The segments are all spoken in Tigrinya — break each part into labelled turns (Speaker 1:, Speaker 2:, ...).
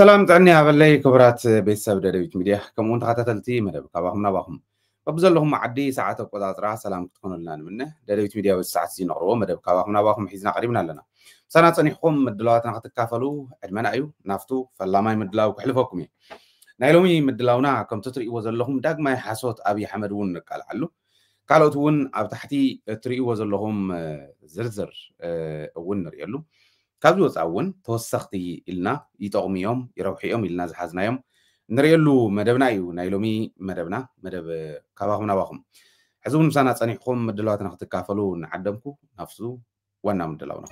Speaker 1: سلام تعني عبالي كبرات بيتساب دادويت ميديا كمون تخاتتلتي مدب كاباهم نباهم وبزلهم معدي ساعات وقضاء سلام تكونوا لنا منه دادويت ميديا والساعات سين نغرو مدب كاباهم نباهم حيزنا قريبنا لنا سنة صنيحكم مدلواتنا خاتكافلو عدمان أيو نافتو فاللاماي مدلاو كحلفوكمي نايلومي مدلاونا كم تطري وزلهم داق ما يحاسوت أبي حمد ون قال علو قالوا تون أب تحتي تري وزلهم زرزر ون ريالو كابزو تعون توسختي إلنا يتقوميهم يروحيهم إلنا زحزناهم نريلو مدبنا أيو نايلومي مدبنا مدب كاباهم نباهم حزون مسانا صنيحكم مدلواتنا خاتكافلو نعدمكو نفسو وانا مدلاونا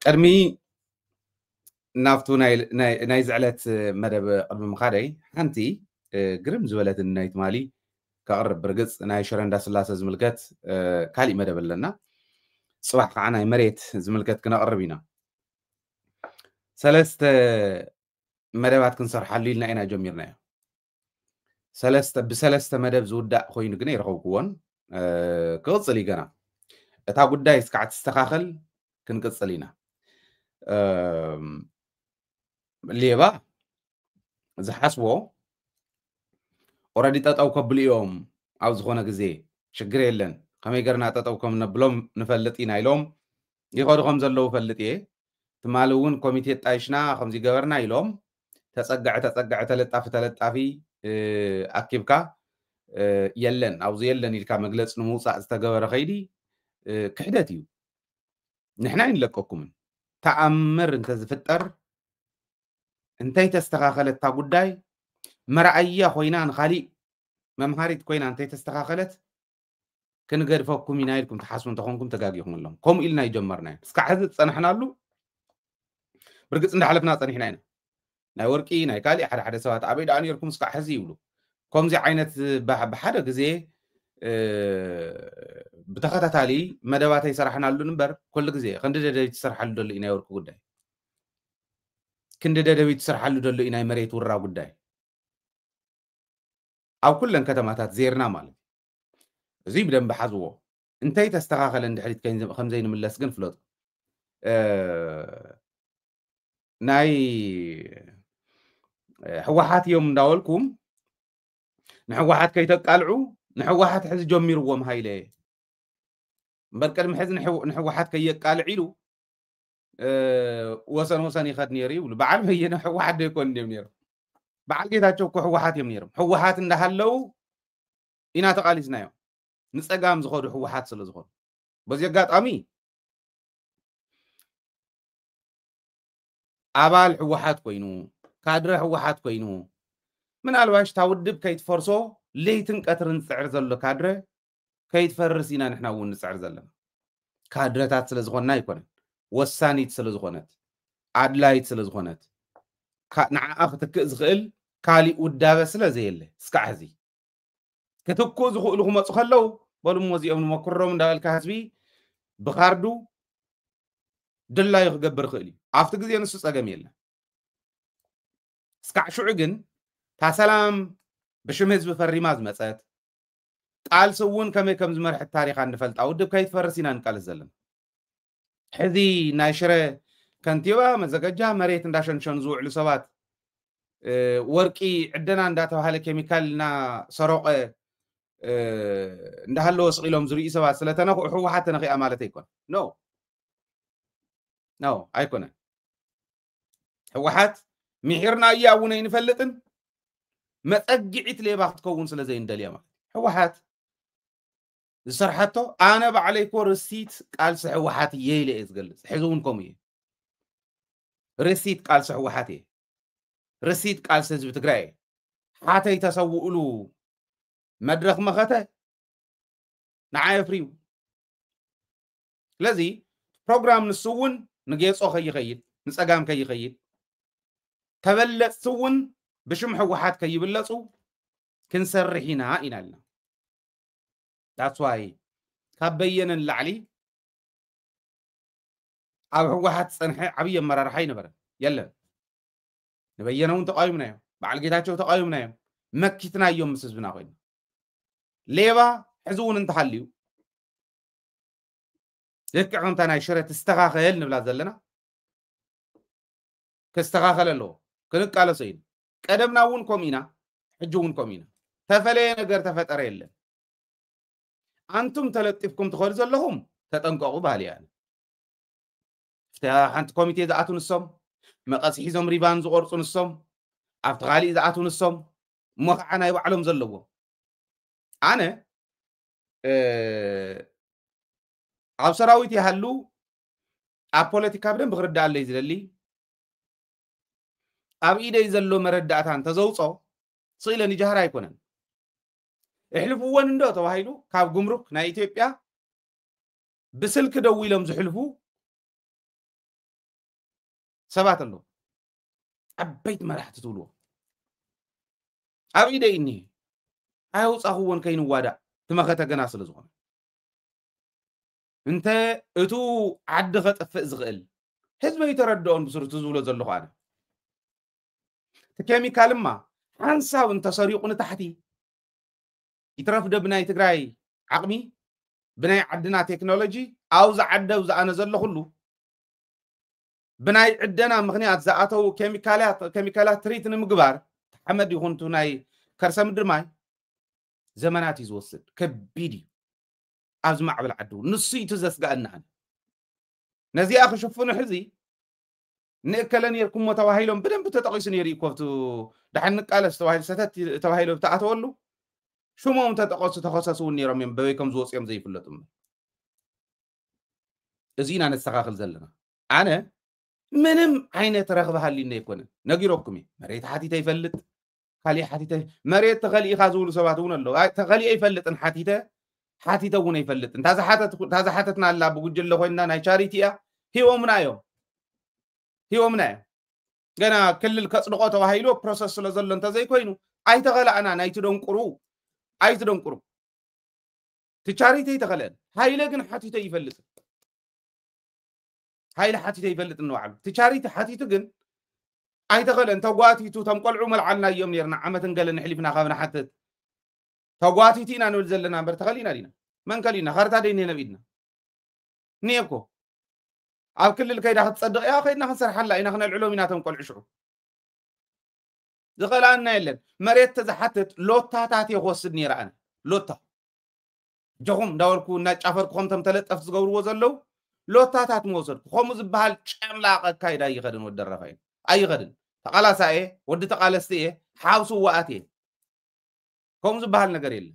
Speaker 1: قدمي نافتو ناي زعلت مدب قدم مخادي حنتي قرم زولت النايت مالي كقرب برقص ناي شرندا سلاسة زملكت كالي مدب لنا صباح عنا مريت زملكت كنا قربينا سلست مدبات كنصر حليلنا انا جميرنا بسلست مدب زودا خوين قني رغوكوان كغصلي قنا اتا قداي سكعت استخاخل كنقصلينا ليبا زحسبو ኦረዲ ጠጠው ከብል እዮም ኣብ ዝኾነ ግዜ ሽግር የለን ከመይ ገርና ጠጠው ከም ነብሎም ንፈልጥ ኢና ኢሎም ይኸዱ ከም ዘለዉ ፈልጥ እየ ትማሊ እውን ኮሚቴ ጣይሽና ከምዚ ገበርና ኢሎም ተፀጋዕ ተለጣፊ ኣኪብካ የለን ኣብዚ የለን ኢልካ መግለፂ ንምውፃእ ዝተገበረ ከይዲ ክሕደት እዩ ንሕና ይንለቀኩምን ተኣምር እንተዝፍጠር እንታይ ተስተኻኸለታ ጉዳይ مرأيا خوينان خالي ممهاريت كوينا انتي تستخاخلت كنقدفوكم ينايلكم تحاسبون تخونكم تقاقيهم اللهم كوم إلنا يجمرنا سكا حزت صنحنا له برقص عند حلفنا صنحنا هنا ناي ورقي ناي كالي حدا سوات عبيد عن يركم سكا حزي يولو كوم زي عينت بحدا زي بتخطى مدوات يسرحنا له نمبر كل زي خند ددوي تسرح له دول إنا يوركو قداي كند ددوي تسرح له دول إنا مريت ورا قداي أو كلن كتماتات زيرنا مالك زي بدن بحزوه انتي تستغاخل عند حديث كاين خمزين من لسقن فلوت ناي حواحات يوم نداولكم نحواحات كي تقالعو نحواحات حز جميروهم هايلي بركل محز نحواحات كي يقالعيلو وسن يخد نيري بعد هي نحواحات يكون نيرو بعد جيتاچو كو حواحات يمنيرم حواحات اندهالو ኢና ተቃሊስናዮ ንፀጋም ዝኸዱ ሕወሓት ስለ ዝኾኑ በዚ ኣጋጣሚ ኣባል ሕወሓት ኮይኑ ካድረ ሕወሓት ኮይኑ ምናልባሽ ታውድብ ከይትፈርሶ ለይትን ቀትርን ዝፅዕር ዘሎ ካድረ ከይትፈርስ ኢና ንሕና እውን ንፅዕር ዘለና ካድረታት ስለ ዝኾንና ኣይኮነን ወሳኒት ስለ ዝኾነት ኣድላይት ስለ ዝኾነት ንዓኣ ክትክእ ዝኽእል ካሊእ ውዳበ ስለ ዘየለ እስካዕ ሕዚ كتكو زخو لهم تخلو بلو موزي أمن مكرم دال كهزبي بخاردو دلا يخبر خلي عفت جزي نص أجميل سكع شو عجن تسلام بشمز بفري ماز مسات قال سوون كم زمر حتى تاريخ عن فلت أو دب كيت فرسينا نقال الزلم حذي ناشرة كنتيوا مزجاجا مريت نداشن شنزوع لسوات ورقي عندنا نداته هالي كيميكالنا سرقة ndahallo wasqilom zuri isawa salatana حوحات نخي امالته يكون نو ايكون حوحات ميحرنا ياونه ينفلطن متقعيت ليبا تكون سلا زي ندليا ما حوحات زرحته انا بعليكو رسيت قال حوحات ييلي ازغلص حزونكم ي رسيت قال حوحات رسيت قال حزب تግራይ حاتي تسوؤلو مدرخ مخته نعاي فريو لذي بروجرام نسوون نجيصو خيخيل نسقام كيخيل تبلت سوون بشم حوحات كيبلصو كنسرحينا إنالنا that's why كبين اللعلي أو حوحات صنحي عبية مرارحي نبرا يلا نبينون تقايمنا بعد جيتاچو تقايمنا مكيتنا يوم مسزبنا خوين ليبا حزون انت حليو لك انت انا شرت استغاخل نبلا زلنا كاستغاخل له كنقال سيد قدمنا ون كومينا حجون كومينا تفلي ነገር ተፈጠረ የለ አንቱም ተለጥፍኩም ትخول ዘለኹም ተጠንቀቁ ባህል ያን ሓንቲ ኮሚቴ ዝኣቱ ንሶም መቐስ ሒዞም ሪባን ዝቆርጹ ንሶም ኣብቲ ኻሊእ ዝኣቱ ንሶም እሞ ከዓ ናይ ባዕሎም ዘለዎ ኣነ ኣብ ሰራዊት ይሃሉ ኣብ ፖለቲካ ብደንብ ክርዳእ ኣለይ ዝደሊ ኣብ ኢደይ ዘሎ መረዳእታን ተዘውጾ ስኢለ ንጃህር ኣይኮነን احلفون اندو تواهيلو كاب جمرك نا إثيوبيا بسلك دويلهم زحلفو سبات اللو عبيت مرحت تولو أبي ده إني أيوس أخوان كين وادا تمخت جناس لزوان أنت أتو عدغت فزغل حزب يتردون بصورة تزول زلخانة تكمي كلمة عنسا وانت صريقنا تحتي يترف بناي تግራይ عقمي بناي عدنا تكنولوجي او زعده وزانا زله كله بناي عدنا مغنيات زاتو كيميكالات تريت نمغبار حمد يخونتو ناي كرسم درماي زمانات يزوسد كبيدي ازمع بالعدو نصي تزسقنا نزي اخ شوفنا حزي نكلن يركم متواهيلهم بدن بتتقيسن يريكوفتو دحن قالس تواهيل ستات تواهيلو بتاعتولو شو ما تخصصون نيرم بويكم زوص يم زي فلتم ازينا نستخاخل زلنا انا منم عينه ترغبها لي نيكون نغيركمي مريت حاتيته يفلط خالي حاتيته مريت تخلي خازول سباتون الله تخلي يفلطن حاتيته ون يفلطن تازا حاتتنا الله بوجل خوينا ناي چاريتيا هيو منايو غنا كل الكصدقو تواهيلو بروسس لزلن تزي كوينو اي تغلا انا نايت دونقرو ايت دونقرو تشاريتي تغلن هايله كن حاتيته يفلط هايله حاتيته يفلط انه عم تشاريتي حاتيته كن اي تغلن توغاتيتو تمقلعو ملعلنا يوم نيرنا عمتن قال نحلفنا خابنا حتى توغاتيتينا نول زلنا بر تخلينا دينا من كلينا خرتا دينا نبيدنا نيكو او كل الكيدا تصدق يا اخي نخسر حلا انا خنا العلومينا تمقلعشو زغلانا يلن مريت تزحتت لوتاتات يوسد نيرانا لوتا جهم داولكو ناچافركم تمتلطف زغورو زلو لوتاتات موسد خمو زبحال چملاق كايدا يخدن ودرفاين اي خدن تقالاساي ود تقالستي حاوسو واتي خمو زبحال ነገር የለ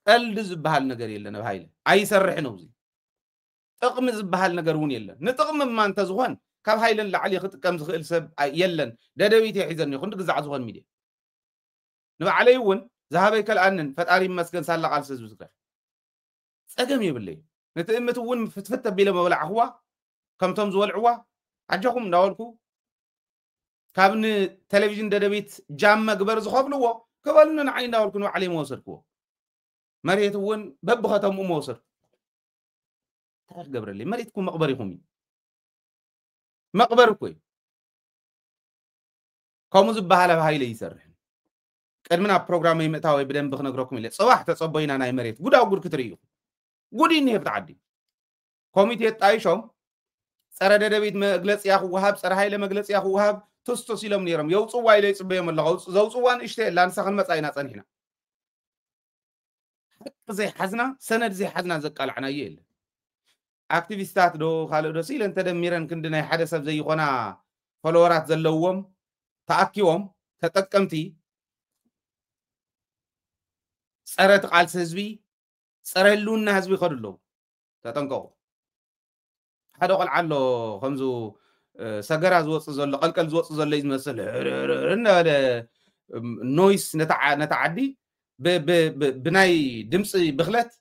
Speaker 1: قلد زبحال ነገር የለ ነብሃይለ አይሰርሕ ነው እዚ ጥቅም ዝብሃል ነገር ውን የለን ንጥቅም ማን ተዝሆን ካብ ሃይለን ላዕሊ ክጥቀም ዝኽእል ሰብ የለን ደደቢት ይሕዘን ይኹን ግዛዕ ዝሆን ሚድያ ንባዕለይ ውን ዝሃበይ ከልአንን ፈጣሪ መስገን ሳላ ቃልስ ህዝብ ትግራይ ፀገም ይብለይ ነትእምት ውን ፍትፍት ቢለ መብላዕዋ ከምቶም ዝወልዕዋ አጀኹም እንዳወልኩ ካብን ቴሌቪዥን ደደቢት ጃም መግበር ዝኸፍልዎ ከበሉን ንዓይ እንዳወልኩ ንባዕለይ መወሰድክዎ መሬት ውን በብኸተሙ መወሰድ تعال قبر اللي مريتكم مقبركم مقبركم كم زبها له هاي ليسرح قدمنا بروجرام يمتاوي بدن بخنغركم اللي صباح تصبينا ناي مريت غدا غد كتريو غدي نه بتعدي كوميتي طايشوم صره ددبيت مغلص ياخو وهاب صره هاي لمغلص ياخو وهاب تستو سيلم نيرم يوصو واي لي صبيم الله زوصوان اشته لانسخن مصاينا صنينا زي حزنا سند زي حزنا زقالعنا يل اكتيفيستات دو خالو دو سيلن تدميرن كندنا حدا سب زي يخونا فولورات زلوهم تاكيوم تطقمتي صرت قال حزبي صرلونا حزبي خدلو تطنقو حدا قال علو خمزو سغرا زوص زلو قلقل زوص زلو يمثل ان نويس نتعدي بناي دمصي بخلت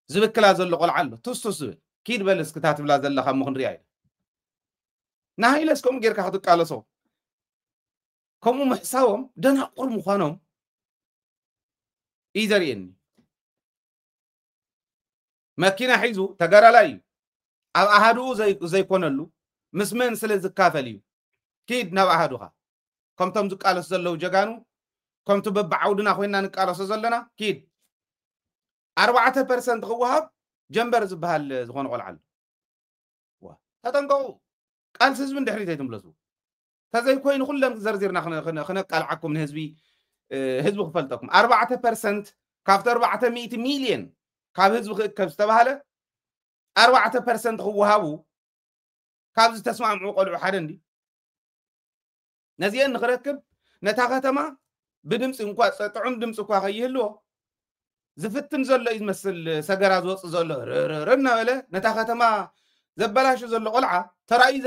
Speaker 1: زبكلا زلو قل علو توستوس كيد بلس كتات بلا زلخ مخن رياي نايلسكم غير كحد قالسو كم محساوم دنا قر مخانوم ايزرين ماكينه حيزو تغرالاي اب احدو زي كونلو مسمن سلزكافليو كيد نبعهدوها كم تم زقالس زلو جغانو كم تبعودنا خوينا نقالس زلنا كيد 4% غوهب جنبر زبهال زغون قلعل وا تتنقو قال سزبن دحريت يتملسو تزي كوين كلن زرزرنا خنا قلعكم من حزبي حزب خفلتكم 4% كافت 400 مليون كاب حزب كبستبهاله 4% غوهابو كابز تسمع معقول حدندي نزيان نخركب نتا ختما بدمص انكوا طعم دمص كوا خيهلو زفتن زلو يمثل سغرا زوص زلو رنا ولا نتا ختما زبلاش زلو قلعه تراي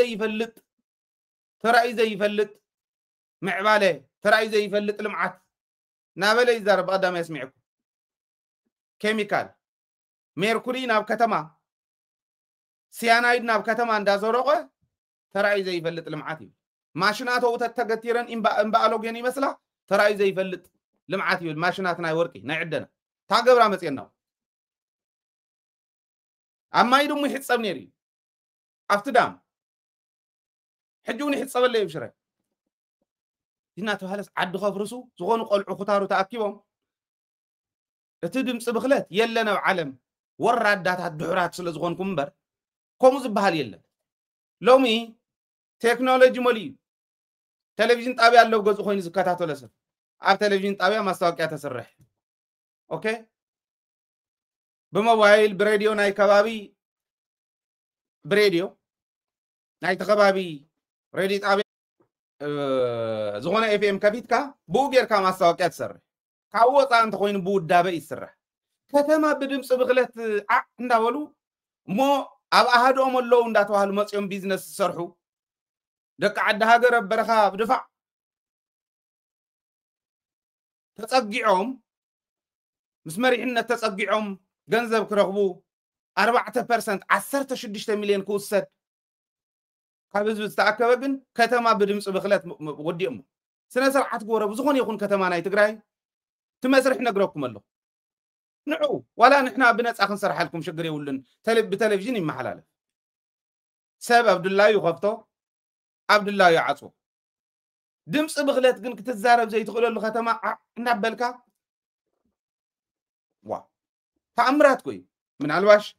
Speaker 1: زي يفلط معباله تراي زي يفلط لمعات نابله يزرب قدام يسمعكم كيميكال ميركوري ناب كتما سيانايد ناب كتما اندازورقه تراي زي يفلط لمعاتي ماشيناتو تتغتيرن امبالوجين يመስላ تراي زي يفلط لمعاتي ماشيناتنا يورقي نعدنا ታገብራ መጽየናው አማይ ደሞ ይሕጸብ ነሪ አፍትዳም ሕጁን ይሕጸበለ ይብሽረ ዲና ተባለስ ዓዲ ኸፍርሱ ዝኾኑ ቆልዑ ኹታሩ ተኣኪቦም እቲ ድምጽ ብኽለት የለነ ዓለም ወራዳታት ድሑራት ስለ ዝኾንኩም እምበር ከምኡ ዝበሃል የለን ሎሚ ቴክኖሎጂ ሞልዩ ቴሌቪዥን ጣብያ አለው ገጹ ኮይኑ ዝከታተሎ ሰብ ኣብ ቴሌቪዥን ጣብያ ማስታወቂያ ተሰርሕ اوكي بموبايل براديو ناي كبابي براديو ناي تخبابي راديو طابع زغونه اف ام كبيتكا بوغير كما ساوقات سر كاوصا انت خوين بودابه يسرح كتما بدمص بغلت እንዳበሉ مو اب احدهم لو እንዳተዋሉ መጽዮም ቢዝነስ ሰርሑ ደቂ ዓዲ ሃገር በረኻ ብድፋዕ ተጸጊዖም مسمريحنا تتصقعهم جنزب كرغبو 4% 16 مليون كوسد كابز بتاعكبن كتما بدمص بخلات وديهم سنه سرعت غورب زخون يكون كتما ناي تግራይ تمسرح نغركم الله نعو ولا نحنا بنص اخن سرح لكم شغر يولن بتلفزيون يمحلال سبب عبد الله يخفتو عبد الله يعصو دمص بخلات كن كتزارب زي تقول له كتما نبلكا وا تأمرات كوي من الواش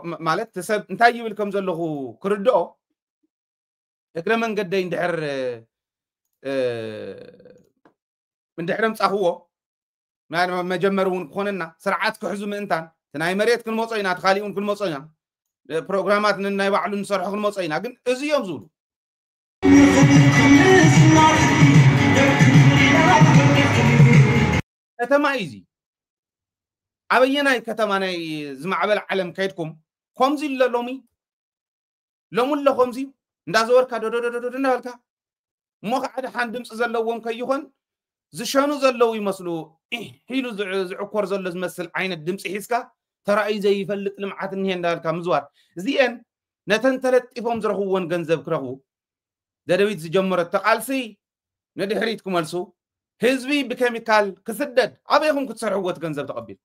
Speaker 1: مالت تسب انتاي يبلكم زلخو كردو اكرم من قد يندحر من دحرم صاحو ما جمرون كوننا سرعات كحزو من انتان تناي مريت كل موصينا تخاليون كل موصينا بروجرامات ناي بعلو نسرح كل موصينا كن ازيوم زولو اتمايزي أبينا كتمانة زمعبل علم كيدكم خمزي للومي لومن لخمزي ندازور كادو نالكا مو قاعد حندم زلوهم كيخون زشانو زلو يمسلو حيلو زعكور زلو زمسل عين الدمص حيسكا ترى اي زي يفلط لمعات نهي ندالكا مزوار زين نتن تلطيفهم زرخوون ገንዘብ ክረኹ ደደቢት ዝጀመረ ተቃልሲ ነድሕሪትኩም መልሱ ህዝቢ ብኬሚካል ክስደድ አበይኩም ክትሰርሕዎት ገንዘብ ተቀቢል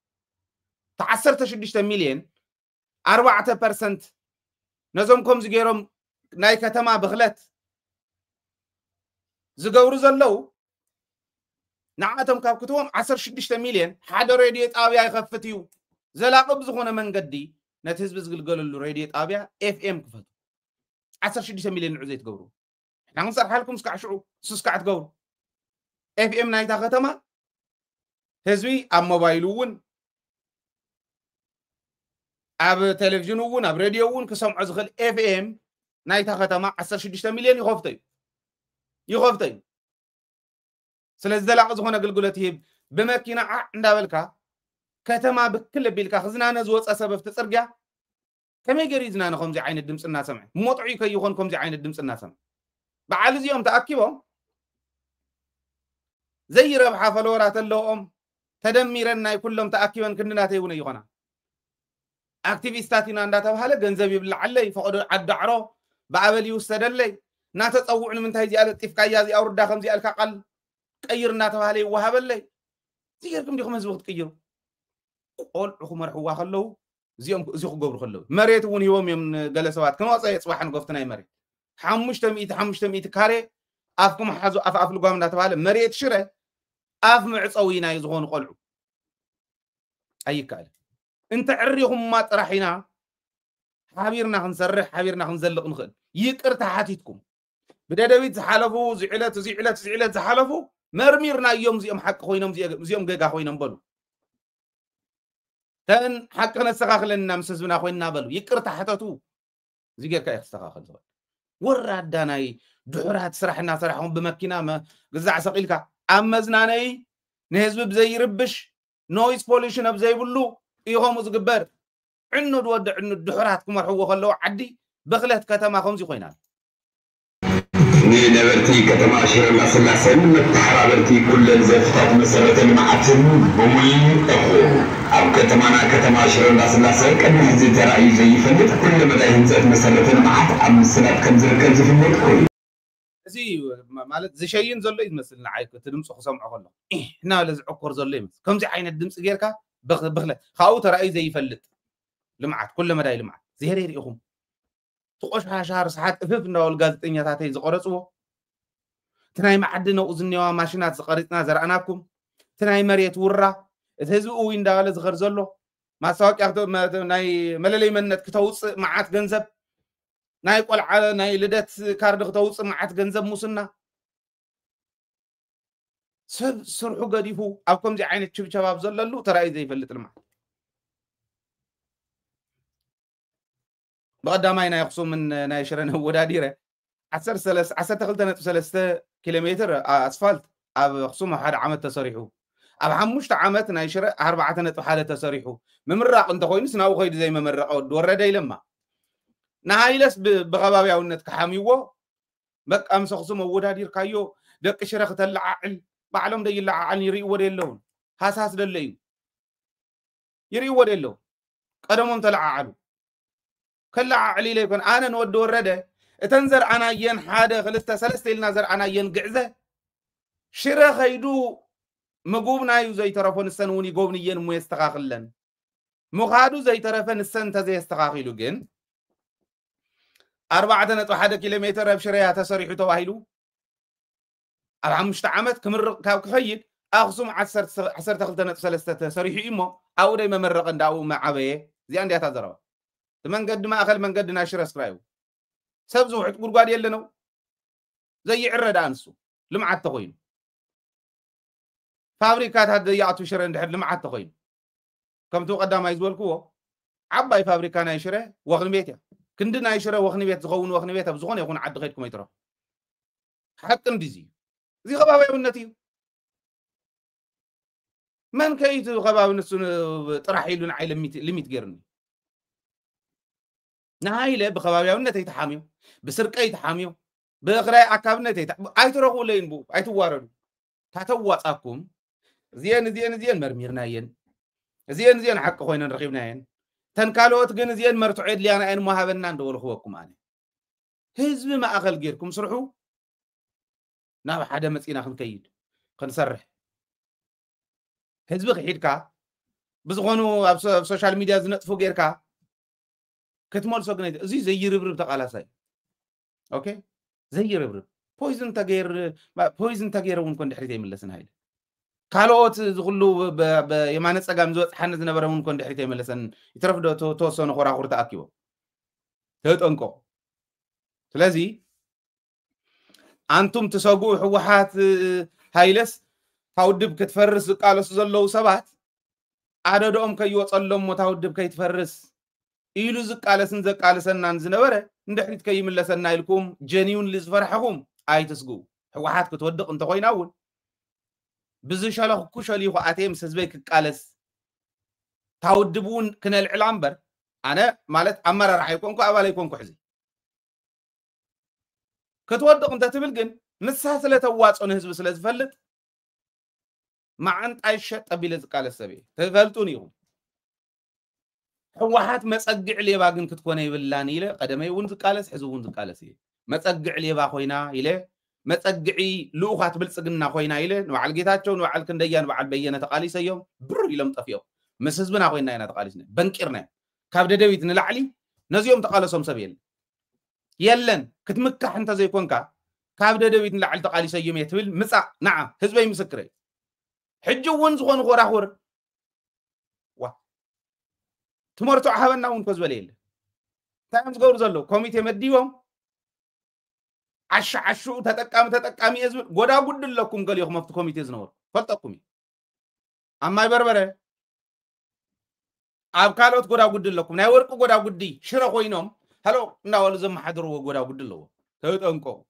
Speaker 1: 16 مليون 4% نزومكم زغيروم ناي كتما بخلت زغورو زلو نعاتم كابكتوم 16 مليون حدا راديو طابيا يخفتيو زلاقب زخونه منغدي نت حزب زغلغلو راديو طابيا اف ام كفتو 16 مليون عزيت غورو نحن نصرح لكم سكعشعو سسكعت غورو اف ام نايتا كتما حزبي ام موبايلون اب تلفزيون ون اب راديو ون كسمع زخل اف ام نايتا ختما 16 مليون يخفتي سلاز دلاق زخونه غلغلت يب بماكينه عندابلكا كتما بكل بيلكا خزنانه زوص سبب تصرغيا كمي غريزنا نخم زي عين الدمصنا سمع موطعي كيخونكم زي عين الدمصنا سمع بعال زيوم تاكيبهم زي ربحه فلورات اللوم تدميرنا كلهم تاكيبن كننا تيونه يخونا اكتيفيستاتنا እንዳተባለ ገንዘብ ይብልዓለይ ፈቀዶ ዓዳዕሮ ባዕበል ይውሰደለይ ናተጸውዕን ምንታይ ዚአለ ጢፍቃያ ዚ አውርዳ ከምዚ አልካ ቃል ቀይርና ተባለ ይወሃበለይ ዚገርኩም ዲኹም ህዝብ ክትቀይሩ ቆልዑ መርሕዋ ከለው እዚኦም እዚ ክገብሩ ከለው መሬት እውን ይዎም እዮም ገለ ሰባት ከመወፀ የፅባሕን ጎፍትናይ መሬት 500 كاري أفكم حزو أف لقام نتباله مريت شرة أف معصوينا يزغون قلعو أي كال أنت عريهم ما ترحينا حبيرنا خنسرح حبيرنا خنزلق نخل يكر تحاتيتكم بدا داويد زحلفو زعلت زحلفو مرميرنا يوم حق خوينم زيوم جيجا خوينم بلو تن حقنا استخاخلنا مسزبنا خوينا بلو يكر تحاتتو زي كا يستخاخل زول ورداناي دحرات سرحنا سرحهم بمكينا ما قزع سقيلكا أمزناني نهزب بزي ربش نويز بوليشن بزي بلو إيهم زقبر عنو دود عنو دحرات كمر هو خلو عدي بغلت كتما خمزي خوينا
Speaker 2: نبرتي كتما شير الأسلاسل متحرابرتي كل الزفتات مسرة معتم بمي أخو أو كتما شير الأسلاسل كان هزي ترأي زي فندق كل مدى هنزات مسرة معت أم سنات كنزر كنزي فندق كوي
Speaker 1: زي مالت زي شيء زلو يمثلنا عايك تدمس خسمع خلا هنا لز عكر زلو يمثل كم زي عين الدمس غيرك بغلت خاو ترأي زي فلت لمعت كل مدى لمعت زي هريري أخو تقوش شهر ساعات افف انه الغازطينيا تاعتي زقرصو تناي معدنا وزنيوا ماشينات زقريتنا زرعناكم تناي مريت ورا تهزو وين داله زخر زلو ماساوق ناي مللي منت كتوص معات ገንዘብ ناي قلعه ناي لدت كارد كتوص معات ገንዘብ موسنا سرحو قديفو ابكم زي عينت شباب زللو تراي زي يفلط المعات بقدامي ناي يقصو من ناي شرن وداديره 13 كيلومتر اسفلت اب خصوم حد عمت تصريحو اب 5 عمت ناي شر 4.1 تصريحو ممرق انت خوينس ناو خيد زي ممرق ورده يلما نهايلس بغباوياونت كحاميو بق امس خصوم ودادير كايو دق شرخ تلععل بعلم دي يلععل يري وديلون حساس دليو يري وديلو قدمهم تلععلو كلا علي ليكون انا نود ورده تنزر انا ين حاده خلصت ثلاثه لنا زر انا ين قعزه شره خيدو مغوبنا يو زي ترفون السنوني غوبني ين مو يستقاخلن مخادو زي ترفن السن تزي يستقاخيلو جن 4.1 كيلومتر بشريها تسريحو تواهيلو 5 عامت كمر كاو كخيد اخصم 10 تسريحو ايمو او داي ممرق انداو معبيه زي اندي تزروا من قد ما اخل من قد ناشر اسكرايو سبزو حق غرغاد يلنو زي عرد انسو لمعت تخوين فابريكات هاد ياتو شره ندحر لمعت تخوين كم تو قدام يزولكو عباي فابريكا نايشره وخن بيت كند نايشره وخن بيت زغون وخن بيت بزغون يكون عد خيدكم يترو حق اندزي زي غباوي ونتي من كيت غباوي نسو طرحيلون عي لميت غيرني نهايله بخبابياونت يتحاميو بسرقه يتحاميو بغراي عكابنت ايترخو لينبو ايتواردو تاتواصاكم زين مرميرناين زين حق خوينا رقيبناين تنكالوت جن زين مرتعيد لي انا ان ما هبنا ندول خوكم اني حزب ما اخل غيركم سرحو ناب حدا مصينا خنكيد خنسرح حزب خيدكا بزغونو سوشيال ميديا زنطفو غيركا كتمول سوغنيت زي يربرب تقالاساي اوكي زي يربرب بويزن تاغير ونكون دحريت يملسن هايل كالوت زغلو يمانه صقام زوص حن زنبره ونكون دحريت يملسن يترفدو توسون خورا تاكيو تطنقو سلازي انتم تسوقوا حوحات هايلس ታውድብ ክትፈርስ ቃለሱ ዘለው ሰባት አደዶም ከይወጸሎም ታውድብ ከይትፈርስ ኢሉ ዝቃለስን ዘቃለሰናን ዝነበረ እንድሕሪት ከይምለሰና ኢልኩም ጀኒውን ልዝፈርሐኩም አይትስጉ ህወሓት ክትወድቕ እንተ ኮይናውን ብዝሸለኹ ኩሸሊኹ አቴም ህዝበይ ክቃለስ ታውድቡን ክነልዕላ እምበር አነ ማለት አመራርሓ ይኮንኩ አባላይ ይኮንኩ ሕዚ ክትወድቕ እንተ ትብል ግን ንሳ ስለተዋጾን ህዝብ ስለዝፈልጥ ማዓንጣ ይሸጥ ቢለ ዝቃለስ ሰበ ተፈልጡን ይሁን ህወሓት መጸግዕ ሌባ ግን ክትኮነ ይብላን ኢለ ቀደመይ ውን ዝቃለስ ሕዝቡን ዝቃለስ ይለ መጸግዕ ሌባ ኮይና ኢለ መጸግዒ ልኡኻት ብልጽግና ኮይና ኢለ ንባዓል ጌታቸው ንባዓል ክንደያን በዓል በየነ ተቃሊሰዮም ብር ኢሎም ጠፍዮም ምስ ህዝብና ኮይና ኢና ተቃሊስና በንቂርና ካብ ደደቢት ንላዕሊ ነዚኦም ተቃለሶም ሰብ የለን كتمكح انت زي كونكا كابدا دويت نلعل تقالي سيمي تبل مصا نعم حزبي مسكري حجو ون زغون غوراخور وا تمرتو حبنا ون كزبليل تايمز غور زلو كوميتي مديوم عشو تتقامي ازم غدا غدل لكم قال يخ مفت كوميتي زنور فلطكم اما يبربره اب كالوت غدا غدل لكم ناي ورق غدا غدي شرا خوينوم هلو ناول زم حضروا غدا غدل لو تطنقو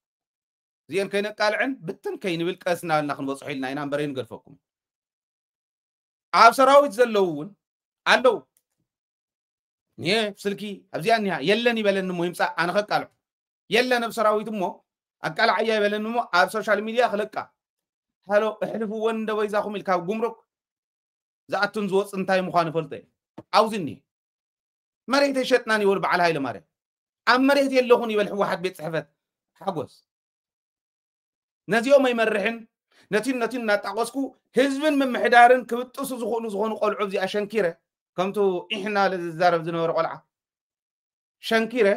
Speaker 1: زين كاين قالعن بتن كاين بالقسنا لنا خنبصحوا لنا اينا برين غرفكم اب سراويت زلوون አለው ስልኪ አብዚያን የለን ይበለን ሞ ይምጻ አነ ከቃሉ የለን በሰራዊት ሞ አቃላያ ይበለን ሞ አብ ሶሻል ሚዲያ خلቃ ሃሎ እህልፉ ወንደ ወይዛኹም ኢልካ ጉምሩክ ዛአቱን ዝወጽ እንታይ ምዃን ፈልጠ አውዝኒ መሬት የሸጥናን ይወል በዓል ኃይለ ማርያም አብ መሬት የለኹን ይበል ሕወሓት ቤት ጽሕፈት ሓጎስ ነዚኦም ይመርሕን ነቲን ናጣቆስኩ ህዝብን መምሕዳርን ክብጥሱ ዝኾኑ ቆልዑ እዚ አሸንኪረ ከምቱ ኢሕና ለዛረብ ዝነበረ ቆልዓ ሸንኪረ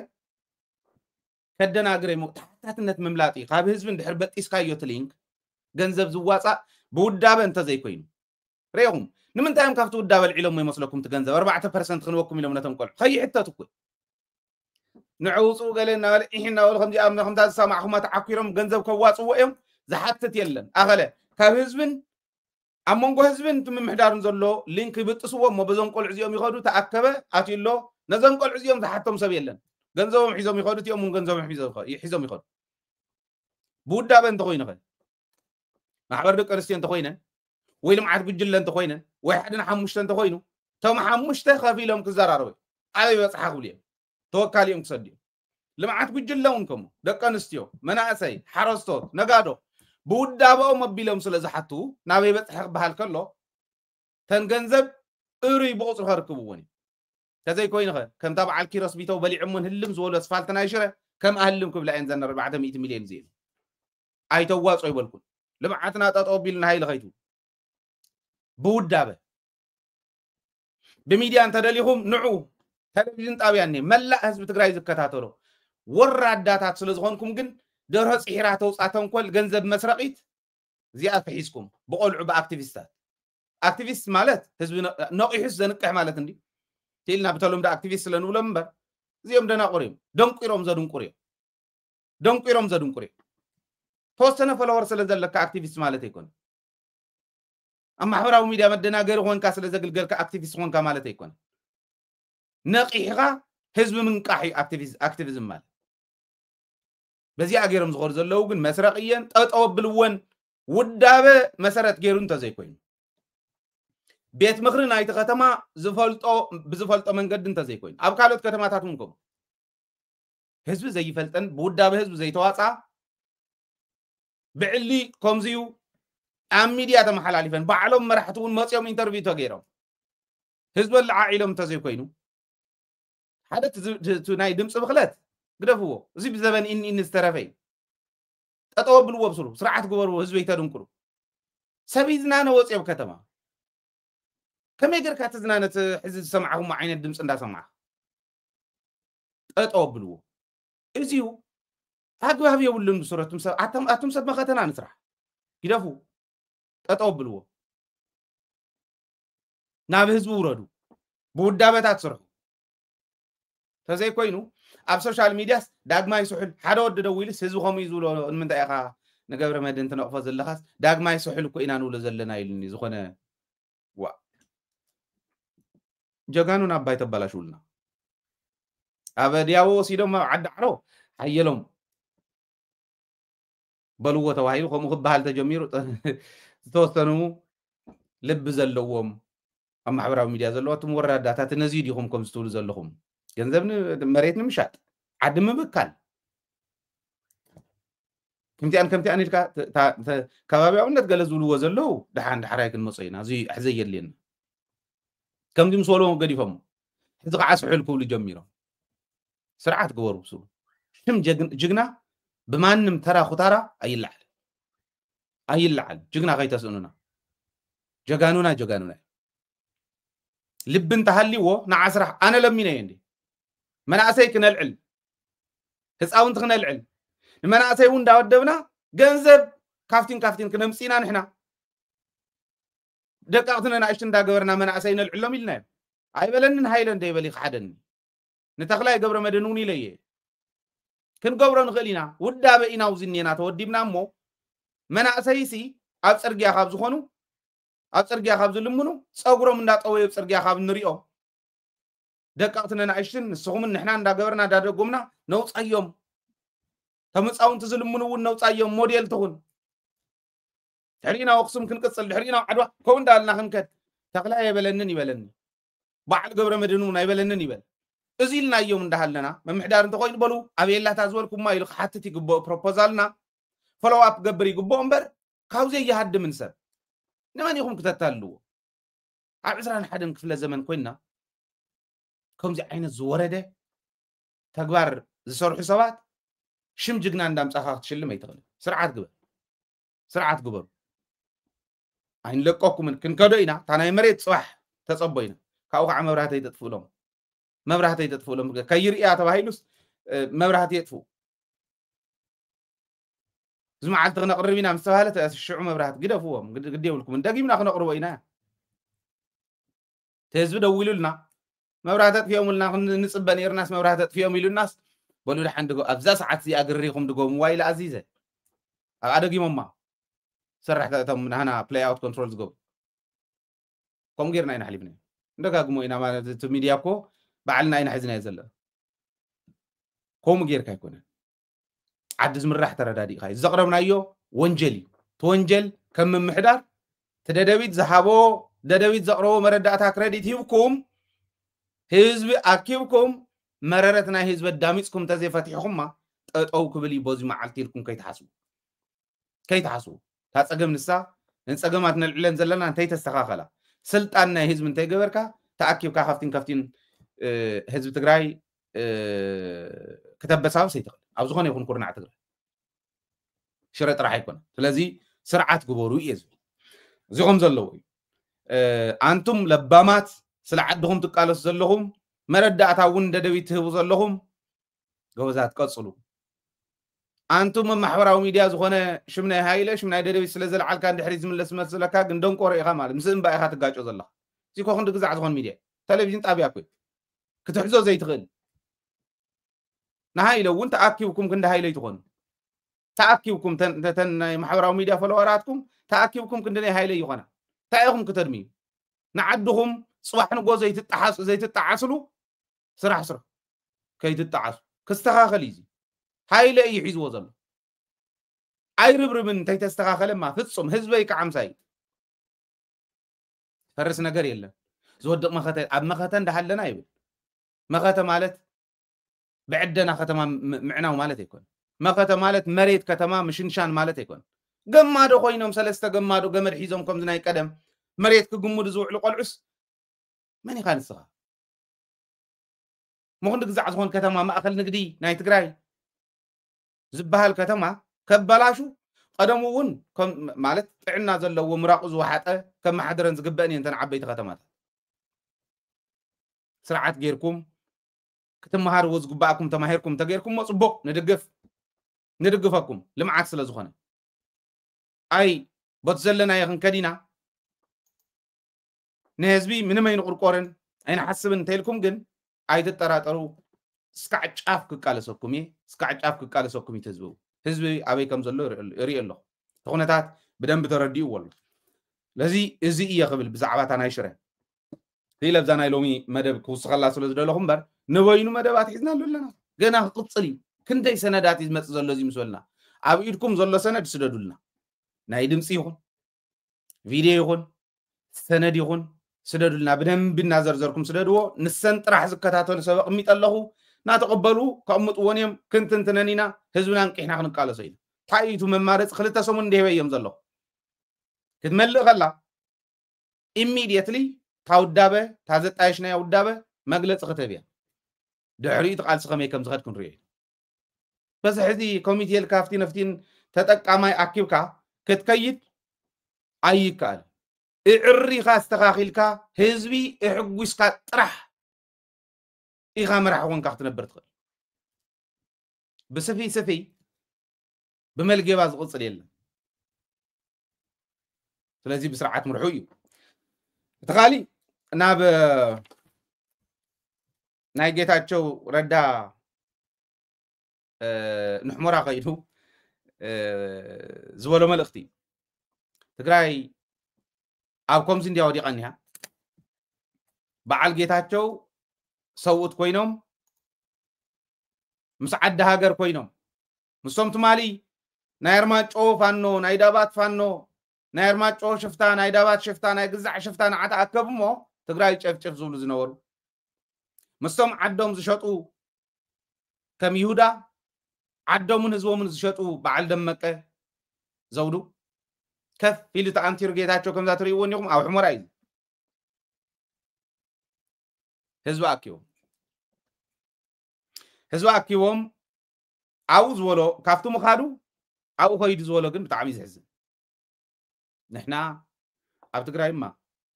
Speaker 1: ከደናግረ ሙታታትነት መምላጢ ካብ ህዝብን ድሕር በጢስካዮ ትሊንክ ገንዘብ ዝዋጻ ብውዳበ እንተ ዘይኮይኑ ረይኹም ንምንታይም ካብቲ ውዳበ ልዒሎም ይመስለኩም ትገንዘብ 4% ክንወኩም ኢሎም ነቶም ቆልዑ ከይሕተት እኮ ንዕውፁ ገለና ወለ ኢሕና ወለ ከምዚ ኣብ ከምታ ዝሰማዕኹም ተዓኪሮም ገንዘብ ከዋፅዎ እዮም ዝሓትት የለን ኣኸለ ካብ ህዝብን አሞንጎ ህዝብን ምምሕዳርን ዘሎ ሊንክ ይብጥስዎ ሞ በዞም ቆልዑ እዚኦም ይኸዱ ተኣከበ ኣትሎ ነዞም ቆልዑ እዚኦም ዝሓቶም ሰብ የለን ገንዘቦም ሒዞም ይኸዱ እቲኦም ገንዘቦም ሒዞም ይኸዱ ብውዳበ እንተ ኮይኑ ኸ ማሕበር ደቂ ኣንስትዮ እንተ ኮይነን ወይ ልምዓት ጉጅለ እንተ ኮይነን ወይ ሓደን ሓሙሽተ እንተ ኮይኑ እቶም ሓሙሽተ ከፊሎም ክዘራረቡ ኣበይ በፅሓ ክብል እዮም ተወካሊ እዮም ክሰዱ እዮም ልምዓት ጉጅለ እውን ከምኡ ደቂ ኣንስትዮ መናእሰይ ሓረስቶት ነጋዶ بودابو مبيلهم سلا زحتو نابي بتحق بحال كله تن ገንዘብ እሩይ بقصر خركبوني كزي كوين خ كم تبع الكيرس بيتو بلي عمون هلم زول اسفالت نايشره كم اهلم كبلا انزن 400 مليون زين ايتو واصو يبلكون لمعتنا ططو بيلنا هاي لخيتو بودابه بميديا انت دليهم نعو تلفزيون طابياني ملا حزب تግራይ ዝከታተሎ ወራዳታት ስለዝኾንኩም ግን درها صحيرة توصعتهم كل جنزب مسرقيت زيادة في حيسكم بقولوا بأكتيفيستات أكتيفيست مالت حزب نوعي حس زنقح مالت عندي تيلنا بتقولهم ده أكتيفيست لأنه لمبر زيهم دنا قريم دونك يروم زادون قريم دونك يروم زادون قريم توصلنا فلور سلزل لك أكتيفيست مالت يكون أما حوراو ميديا مدنا غير هون كاسل زقل غير كأكتيفيست هون كمالت يكون نقيحة حزب من قاحي أكتيفيزم مال بزي اگرم زغور زلو ግን መስረቅየን ጠጠወብልወን ውዳበ መሰረት ገይሩን ተዘይኮይኑ ቤት ምክሪ ናይቲ ከተማ ብዝፈልጦ መንገድ እንተዘይኮይኑ ኣብ ካልኦት ከተማታቱም ከም ህዝብ ዘይፈልጠን ብውዳበ ህዝብ ዘይተዋጻ ብዕሊ ከምዚዩ ኣብ ሚድያ ተመሓላሊፈን ባዕሎም መራሕቱን መጽኦም ኢንተርቪው ተገይሮም ህዝብ ለዓኢሎም ተዘይኮይኑ ሓደት ናይ ድምጽ ብኽለት ግደፍዎ እዚ ብዘበን ኢን ዝተረፈይ ጠጠው ብልዎ ብስሩ ስርዓት ግበርዎ ህዝብ ይተድንቁሩ ሰቢዝና ነው ወጽየብ ከተማ ከመይ ገርካ ተዝናነት ህዝብ ሰማዕሁም ዓይነት ድምጽ እንዳሰማዕ ጠጠው ብልዎ እዚሁ አግባብ የውልን ሱረቱም አቱም ሰብ መኸተና ንስራ ይደፉ ጠጠው ብልዎ ናብ ህዝብ ውረዱ ብውዳበታት ስርሑ ተዘይ ኮይኑ ኣብ ሶሻል ሚዲያስ ዳግማይ ስሑል ሓደ ወድ ደውይልስ ህዝብ ከመ ይዝብሎ ንምንታይ ኢኻ ንገብረ መድን ተነቕፎ ዘለኻስ ዳግማይ ስሑል እኮ ኢና ንብሎ ዘለና ኢልኒ ዝኾነ ዋ ጀጋኑን ኣባይ ተበላሽውልና ኣብ ዲያዎ ሲዶም ዓዲ ዓሮ ሓየሎም በልዎ ተባሂሉ ከምኡ ክበሃል ተጀሚሩ ዝተወሰኑ ልቢ ዘለዎም ኣብ ማሕበራዊ ሚድያ ዘለዋትም ወራዳታት ነዚ ዲኹም ከም ዝትብሉ ዘለኹም ገንዘብ መሬት ንምሻጥ ዓዲ ምብካል ከምቲያን ኢልካ ከባቢያውነት ገለ ዝብልዎ ዘለዉ ድሓን ድሓራይ ክንመፅእ ኢና እዚ ሕዘይ የድልየና ከምዚ ምስ በልዎም ገዲፎም ሕዚ ከዓ ስሑል ክብሉ ጀሚሮም ስርዓት ግበሩ ብስቡ ሽም ጅግና ብማንም ተራ ኩታራ ኣይልዓል ጅግና ከይተስእኑና ጀጋኑና ልብ እንተሃሊዎ ንዓስራ ኣነ ለሚነ እንዴ مناسي كنلعل هزاونت كنلعل ንመናእሰይ እውን እንዳወደብና ገንዘብ ካፍቲን ክነምፂና ንሕና ደቃቅትና ንኣሽቱ እንዳገበርና መናእሰይ ነልዕሎም ኢልና እዮም ኣይበለንን ሃይለ እንደይበሊ ክሓደኒ ንተኽላይ ገብረ መድህን እውን ኢለየ ክንገብሮ ንኽእል ኢና ውዳበ ኢና ውዚ እኒአና ተወዲብና እሞ መናእሰይሲ ኣብ ፅርግያ ካብ ዝኾኑ ኣብ ፅርግያ ካብ ዝልምኑ ፀጉሮም እንዳጠወዩ ኣብ ፅርግያ ካብ ንሪኦም ደቃቅትና ንኣሽትን ንስኹምን ንሕና እንዳገበርና እንዳደጎምና ነውፃዮም ተመፃውንቲ ዝልምኑ እውን ነውፃዮም ሞዴል ትኹን ድሕሪና ኣክሱም ክንቅፅል ድሕሪና ዓድዋ ከምኡ እንዳበልና ክንከድ ተኽላይ ኣይበለንን ይበለኒ በዓል ገብረ መድህን እውን ኣይበለንን ይበል እዚ ኢልናዮም እንዳሃለና መምሕዳር እንተኮይኑ በሉ ኣብየላታ ዝበልኩማ ኢሉ ክሓትት ይግብኦ ፕሮፖዛልና ፎሎው ኣፕ ገብር ይግብኦ እምበር ካብዚ ይሃድምን ሰብ ንመን ኢኹም ክተታልዎ ኣብ 21 ክፍለ ዘመን ኮይና ከምዚ ዓይነት ዝወረደ ተግባር ዝሰርሑ ሰባት ሽም ጅግና እንዳምፃኻ ክትሽልም ኣይትኽእልን ስርዓት ግበሩ ኣይንለቀኩምን ክንከዶ ኢና እታ ናይ መሬት ፅባሕ ተፀቦ ኢና ካብኡ ከዓ መብራህተይ ተጥፍኡሎም ከይርእያ ተባሂሉስ መብራህቲ የጥፍኡ እዚ መዓልቲ ክነቕርብ ኢና ምስ ተባሃለ ሽዑ መብራህቲ ግደፍዎም ግዲ የብልኩምን ደጊምና ክነቕርቦ ኢና ተህዝቢ ደው ኢሉልና መብራህቲ ኣጥፊኦም ኢልና ንፅበ ነርናስ መብራህቲ ኣጥፊኦም ኢሉናስ በሉ ድሓን ኣብዛ ሰዓት እዚኣ ግሪኹም ድጎምዋ ኢለ ኣዚዘ ኣብ ኣደጊሞማ ሰራሕተቶም ናህና ፕሌይ ኣውት ኮንትሮል ዝገብሩ ከምኡ ጌርና ኢና ሓሊፍና እንደጋግሞ ኢና ማለት እቲ ሚድያ እኮ ባዕልና ኢና ሒዝናዮ ዘለና ከምኡ ጌርካ ኣይኮነን ዓዲ ዝምራሕ ተረዳዲእካ ዘቕረብናዮ ወንጀል እዩ እቲ ወንጀል ከም ምምሕዳር ትደደቢት ዝሃቦ ደደቢት ዘቕረቦ መረዳእታ ክረዲት ሂብኩም ህዝቢ ኣኪብኩም መረረት ናይ ህዝቢ ኣዳሚፅኩም ተዘይፈቲሕኩምማ ጠጠው ክብል እዩ በዚ መዓልቲ ኢልኩም ከይተሓስቡ እታ ፀገም ንሳ ንፀገማት ነልዕለን ዘለና እንተይተስተኻኸላ ስልጣን ናይ ህዝቢ እንተይገበርካ ተኣኪብካ ካፍቲን ህዝቢ ትግራይ ከተበሳብስ ኣይትኽእል ኣብ ዝኾነ ይኹን ኩርናዕ ትግራይ ሽረ ጥራሕ ኣይኮነን ስለዚ ስርዓት ግበሩ እየ ዝብል እዚኹም ዘለዎ እዩ ኣንቱም ለባማት ስለ ዓድኹም ትቃለሱ ዘለኹም መረዳእታ እውን ደደቢት ትህቡ ዘለኹም ገበዛት ቀፅሉ ኣንቱም ማሕበራዊ ሚድያ ዝኾነ ሽም ናይ ሃይለ ሽም ናይ ደደቢት ስለ ዘለዓልካ እንድሕሪ ዝምለስ መስለካ ግን ደንቆሮ ኢኻ ማለት ምስ እምባ ኢኻ ትጋጮ ዘለኻ እዚ ኮ ክንዲ ግዛዕ ዝኾን ሚድያ ቴሌቪዥን ጣብያ ኮይ ክትሕዞ ዘይትኽእል ንሃይለ እውን ተኣኪብኩም ክንዲ ሃይለ ይትኾኑ ተኣኪብኩም ተን ናይ ማሕበራዊ ሚድያ ፈለወራትኩም ተኣኪብኩም ክንዲ ናይ ሃይለ ይኾና እንታይ ኢኹም ክተድምዩ ንዓድኹም ፅባሕ ንጎ ዘይትጣዓስሉ ስራሕ ከይትጣዓሱ ክስተኻኸል እዩ ሃይለ እዩ ሒዝዎ ዘሎ ኣይርብርብን እንተይተስተኻኸለማ ፍፁም ህዝበይ ከዓምሳይ ፈርስ ነገር የለን ዝወድቕ መኸተ ኣብ መኸተ እንዳሃለና ይብል መኸተ ማለት ብዕደና ከተማ ምዕናው ማለት ኣይኮን መኸተ ማለት መሬት ከተማ ምሽንሻን ማለት ኣይኮን ገማዶ ኮይኖም ሰለስተ ገማዶ ገመድ ሒዞም ከምዚ ናይ ቀደም መሬት ክግሙዱ ዝውዕሉ ቆልዑስ መን ኢኻ ንስኻ ምኹንዲ ግዛዕ ዝኾን ከተማ ማእኸል ንግዲ ናይ ትግራይ ዝበሃል ከተማ ከበላሹ ቀደሙ እውን ማለት ጥዕና ዘለዎ ምራቁ ዝወሓጠ ከም ማሕደረን ዝግበአን እየን ተን ዓበይቲ ከተማታት ስርዓት ጌርኩም ክትመሃርዎ ዝግባኣኩም ተማሂርኩም ተገይርኩምሞ ፅቡቕ ንድግፈኩም ልምዓት ስለ ዝኾነ ኣይ ቦት ዘለናዮ ክንከዲና ንህዝቢ ምንም ኣይንቁርቆርን ኣይንሓስብን እንተኢልኩም ግን ኣይትጠራጠሩ እስካዕ ጫፍ ክቃለሰኩም እየ እስካዕ ጫፍ ክቃለሰኩም እዩ ህዝቢ ኣበይ ከም ዘሎ ይርኢ ኣለኹ እቲ ኩነታት ብደንቢ ተረዲእዎ ኣሎ ስለዚ እዚ እየ ክብል ብዛዕባ እታ ናይ ሽረ ለብዛ ናይ ሎሚ መደብ ክውስኸላ ስለ ዝደለኹ እምበር ንበይኑ መደባት ሒዝና ኣሎ ኣለና ገና ክቅፅል እዩ ክንደይ ሰነዳት እዩ ዝመፅእ ዘሎ እዚ ምስበልና ኣብ ኢድኩም ዘሎ ሰነድ ስደዱልና ናይ ድምፂ ይኹን ቪድዮ ይኹን ሰነድ ይኹን ስደዱልና ብደንቢ እናዘርዘርኩም ስደድዎ ንሰን ጥራሕ ዝከታተሉ ሰብ ኣቕሚጥ ኣለኹ እናተቐበሉ ከቕምጥዎን እዮም ክንትንትነን ኢና ህዝብና ንቂሕና ክንቃለሶ ኢና እንታይ እዩ መማረፂ ክልተ ሰሙን እንዲህበ እዮም ዘለኹ ክትመልእ ከላ ኢሚድየትሊ ታውዳበ ታዘጣየሽናያ ውዳበ መግለፂ ክትህብ እያ ድሕሪኡ ትቃልሲ ከመይ ከም ዝኸድ ክንሪኦ እዩ በዚ ሕዚ ኮሚቴ ልካ ኣብቲ ነፍቲን ተጠቃማይ ኣኪብካ ክትከይድ ኣይከኣል እዕሪኻ ዝተኻኺልካ ህዝቢ እሕጉስካ ጥራሕ ኢኻ መራሒ ኮንካ ክትነብር ትኽእል ብስፊ بملقيبا زقصل يلا ስለዚህ بسرعات مرحو እዩ ተኻሊ ናብ ናይ ጌታቸው ረዳ ንሕሞራ ኸይዱ ዝበሎ መልእኽቲ ትግራይ ኣብ ከምዚ እንዲያ ወዲቐኒያ በዓል ጌታቸው ሰውት ኮይኖም ምስ ዓዲ ሃገር ኮይኖም ምሶም ትማሊ ናይ ኣርማጮ ፋኖ ናይ ዳባት ፋኖ ናይ ኣርማጮ ሽፍታ ናይ ዳባት ሽፍታ ናይ ግዛዕ ሽፍታ ንዓታ ኣከብሞ ትግራይ ጨፍጨፍ ዝብሉ ዝነበሩ ምሶም ዓዶም ዝሸጡ ከም ይሁዳ ዓዶምን ህዝቦምን ዝሸጡ በዓል ደመቀ ዘውዱ ከፍ ኢሉ ተኣንቲሩ ጌታቸው ከምዛ ትርእይዎን ኢኹም ኣብ ሕሞራ እዩ ህዝቢ ኣኪቦም ኣብኡ ዝበሎ ካብቱ ምኻዱ ኣብኡ ኸይዱ ዝበሎ ግን ብጣዕሚ ዝሕዝን ንሕና ኣብ ትግራይማ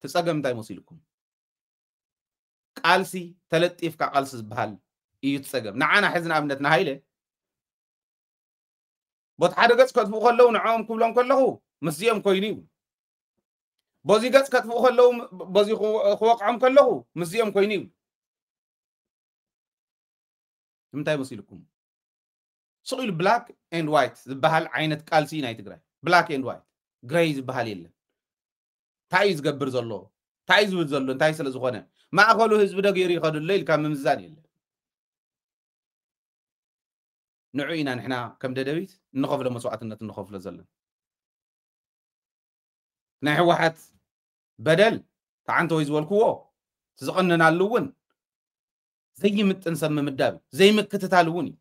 Speaker 1: ትፀገም እንታይ መሲልኩም ቃልሲ ተለጢፍካ ቃልሲ ዝበሃል እዩ ትፀገም ንዓና ሕዝን ኣብነት ንሃይለ ቦት ሓደ ገጽ ከጥፍኡ ከለዉ ንዖም ክብሎም ከለኹ ምስዚኦም ኮይኑ እዩ በዚ ገጽ ከጥፍኡ ከለዉ በዚ ክወቅዖም ከለኹ ምስዚኦም ኮይኑ እዩ ንምንታይ መሲልኩም ስቂሉ ብላክ ኤንድ ዋይት ዝበሃል ዓይነት ቃልሲ ናይ ትግራይ ብላክ ኤንድ ዋይት ግሬይ ዝበሃል የለን እንታይ እዩ ዝገብር ዘሎ እንታይ እዩ ዝብል ዘሎ እንታይ ስለ ዝኾነ ማእኸሉ ህዝቢ ደገይሩ ይኸድሎ ኢልካ ምምዛን የለን ንዑ ኢና ንሕና ከም ደደቢት እንኸፍሎ መስዋዕትነት እንኸፍሎ ዘለና ናይ ሕወሓት በደል ተዓንተ ወይ ዝበልክዎ ዝቐንናሉ እውን ዘይምጥን ሰብ ምምዳብ ዘይምክትታል እውን እዩ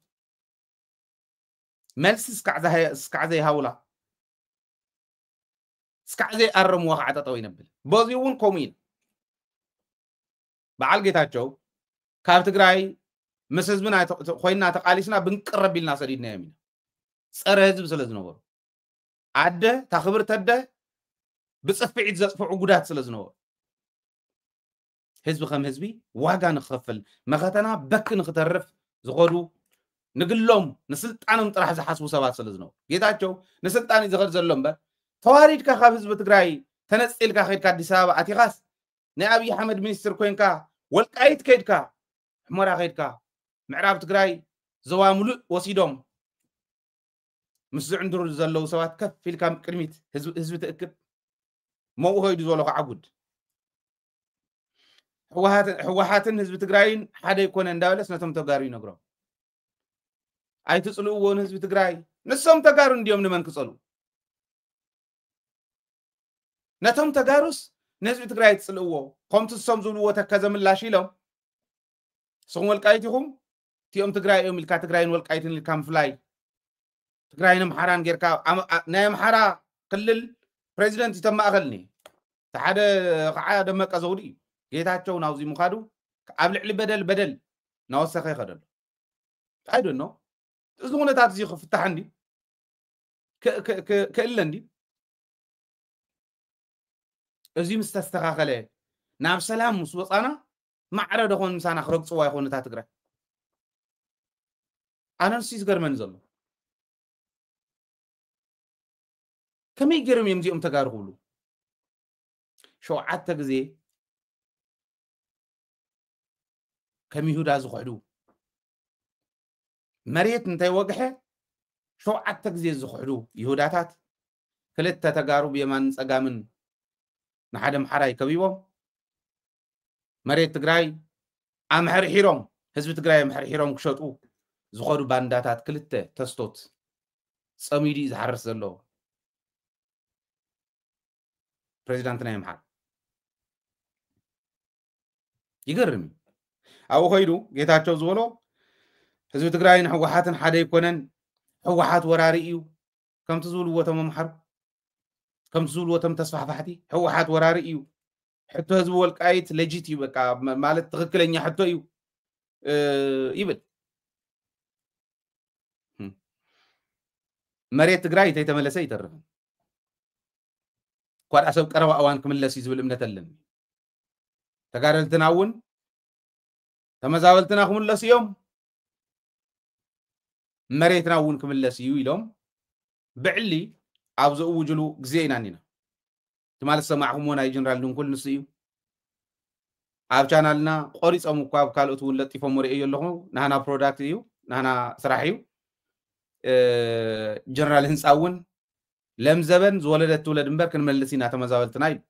Speaker 1: መልሲ እስካዕ ዘይሃውላ እስካዕ ዘይኣረምዎ ከዓ ጠጠው ይነብል በዚኡ እውን ከምኡ ኢሉ በዓል ጌታቸው ካብ ትግራይ ምስ ህዝብና ኮይና ተቃሊስና ብንቅረብ ኢልና ሰዲድናዮም ኢና ፀረ ህዝቢ ስለ ዝነበሩ ኣደ ታኽብር ተደ ብፅፍዒት ዘፅፍዑ ጉዳት ስለ ዝነበሩ ህዝቢ ከም ህዝቢ ዋጋ ንክኸፍል መኸተና በክ ንክተርፍ ዝኸዱ ንግሎም ንስልጣኖም ጥራሕ ዝሓስቡ ሰባት ስለ ዝነበሩ ጌታቸው ንስልጣን እዩ ዝኸድ ዘሎ እምበር ተዋሪድካ ካብ ህዝቢ ትግራይ ተነፂልካ ከይድካ ኣዲስ ኣበባ ኣቲኻስ ናይ ኣብዪ ኣሕመድ ሚኒስትር ኮይንካ ወልቃይት ከይድካ ሕሞራ ከይድካ ምዕራብ ትግራይ ዞባ ሙሉእ ወሲዶም ምስ ዝዕንድሩ ዘለዉ ሰባት ከፍ ኢልካ ቅድሚት ህዝቢ ትእክብ መኡ ኸይዱ ዝበሎ ከዓ ጉድ ሕወሓትን ህዝቢ ትግራይን ሓደ ይኮነ እንዳበለስ ነቶም ተጋሩ ይነግሮም ኣይትፅልእዎን ህዝቢ ትግራይ ንሶም ተጋሩ እንዲዮም ንመን ክፀልኡ ነቶም ተጋሩስ ንህዝቢ ትግራይ ትፅልእዎ ከምቲ ንሶም ዝብልዎ ተከዘ ምላሽ ኢሎም ንስኹም ወልቃይት ኢኹም እቲኦም ትግራይ እዮም ኢልካ ትግራይን ወልቃይትን ኢልካ ምፍላይ ትግራይን ኣምሓራን ጌርካ ናይ ኣምሓራ ክልል ፕሬዚደንት ተማእኸልኒ ሓደ ከዓ ደመቀ ዘውዲ እዩ ጌታቸው ናብዚ ምኻዱ ኣብ ልዕሊ በደል ናወሰኸ ይኸደሉ ኣይዶኖ እዚ ኩነታት እዚ ክፍታሕ እንዲ ክእለ እንዲ እዚ ምስ ተስተኻኸለ ናብ ሰላም ምስ ወፃና ማዕረ ደኾን ምሳና ክረግፅዋ ይኮነታ ትግራይ ኣነ ንሱ ዝገርመኒ ዘሎ ከመይ ገይሮም እዮም እዚኦም ተጋሩ ክብሉ 7 ግዜ ከም ይሁዳ ዝኽሕዱ መሬት እንተይወግሐ 7 ግዜ ዝኽሕዱ ይሁዳታት ክልተ ተጋሩ ብየማን ፀጋምን ንሓደ ኣምሓራ ይከቢቦም መሬት ትግራይ ኣምሕርሒሮም ህዝቢ ትግራይ ኣምሕርሒሮም ክሸጡ ዝኸዱ ባንዳታት ክልተ ተስቶት ፀሚዱ ዝሓርስ ዘሎ ፕሬዚዳንት ናይ ኣምሓራ ይገርም ኣብኡ ኸይዱ ጌታቸው ዝበሎ ህዝቢ ትግራይን ሕወሓትን ሓደ ይኮነን ሕወሓት ወራሪ እዩ ከምቲ ዝብልዎ እቶም ኣምሓሩ ከምቲ ዝብልዎ እቶም ተስፋሕፋሕቲ ሕወሓት ወራሪ እዩ ሕቶ ህዝቢ ወልቃይት ለጂት እዩ በቃ ማለት ትክክለኛ ሕቶ እዩ ይብል መሬት ትግራይ ተይተመለሰ ይተርፍ ኳዳ ሰብ ቀረባ እዋን ክምለስ እዩ ዝብል እምነት ኣለኒ ተጋደልትና እውን ተመዛበልትና ክምለስ እዮም መሬትና እውን ክምለስ እዩ ኢሎም بعلي أبزو وجلو جزينا نينا تمال سمعهم ونا جنرال دون كل نسيو أب channelنا قريص أو مقاب كالو تولد تفهموا رأيه اللهم نحنا برودكت يو نحنا سراحيو جنرال هنس أون لم زبن زولدت تولد مبر كن ملسينا تمزاولتنا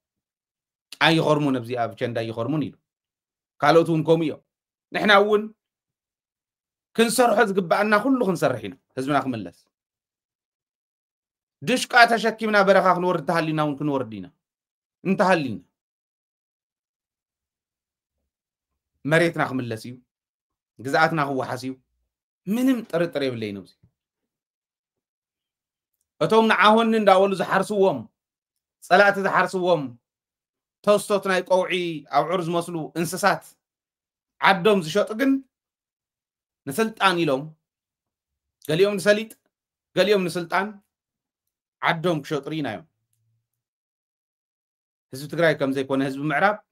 Speaker 1: أي هرمون بزي أب چند أي هرمون يلو كالو تون كوميو نحنا أون كنسرح زقبعنا كله كنسرحينا حزبنا خملس دشقا تشكينا برخا نورد تحلينا ونكن وردينا انتحلينا مريتنا خملسيو جزاءاتنا هو حسيو منم طرطري بلي نوزي اتوم نعاون نداولو زحرسوهم صلاه زحرسوهم توستوتنا يقوعي او عرز مسلو انسسات عدوم زشط كن نسلطان يلوم قال يوم نسليط قال يوم نسلطان عدوم كشطرينا يوم حزب تግራይ كم زي كون حزب معراب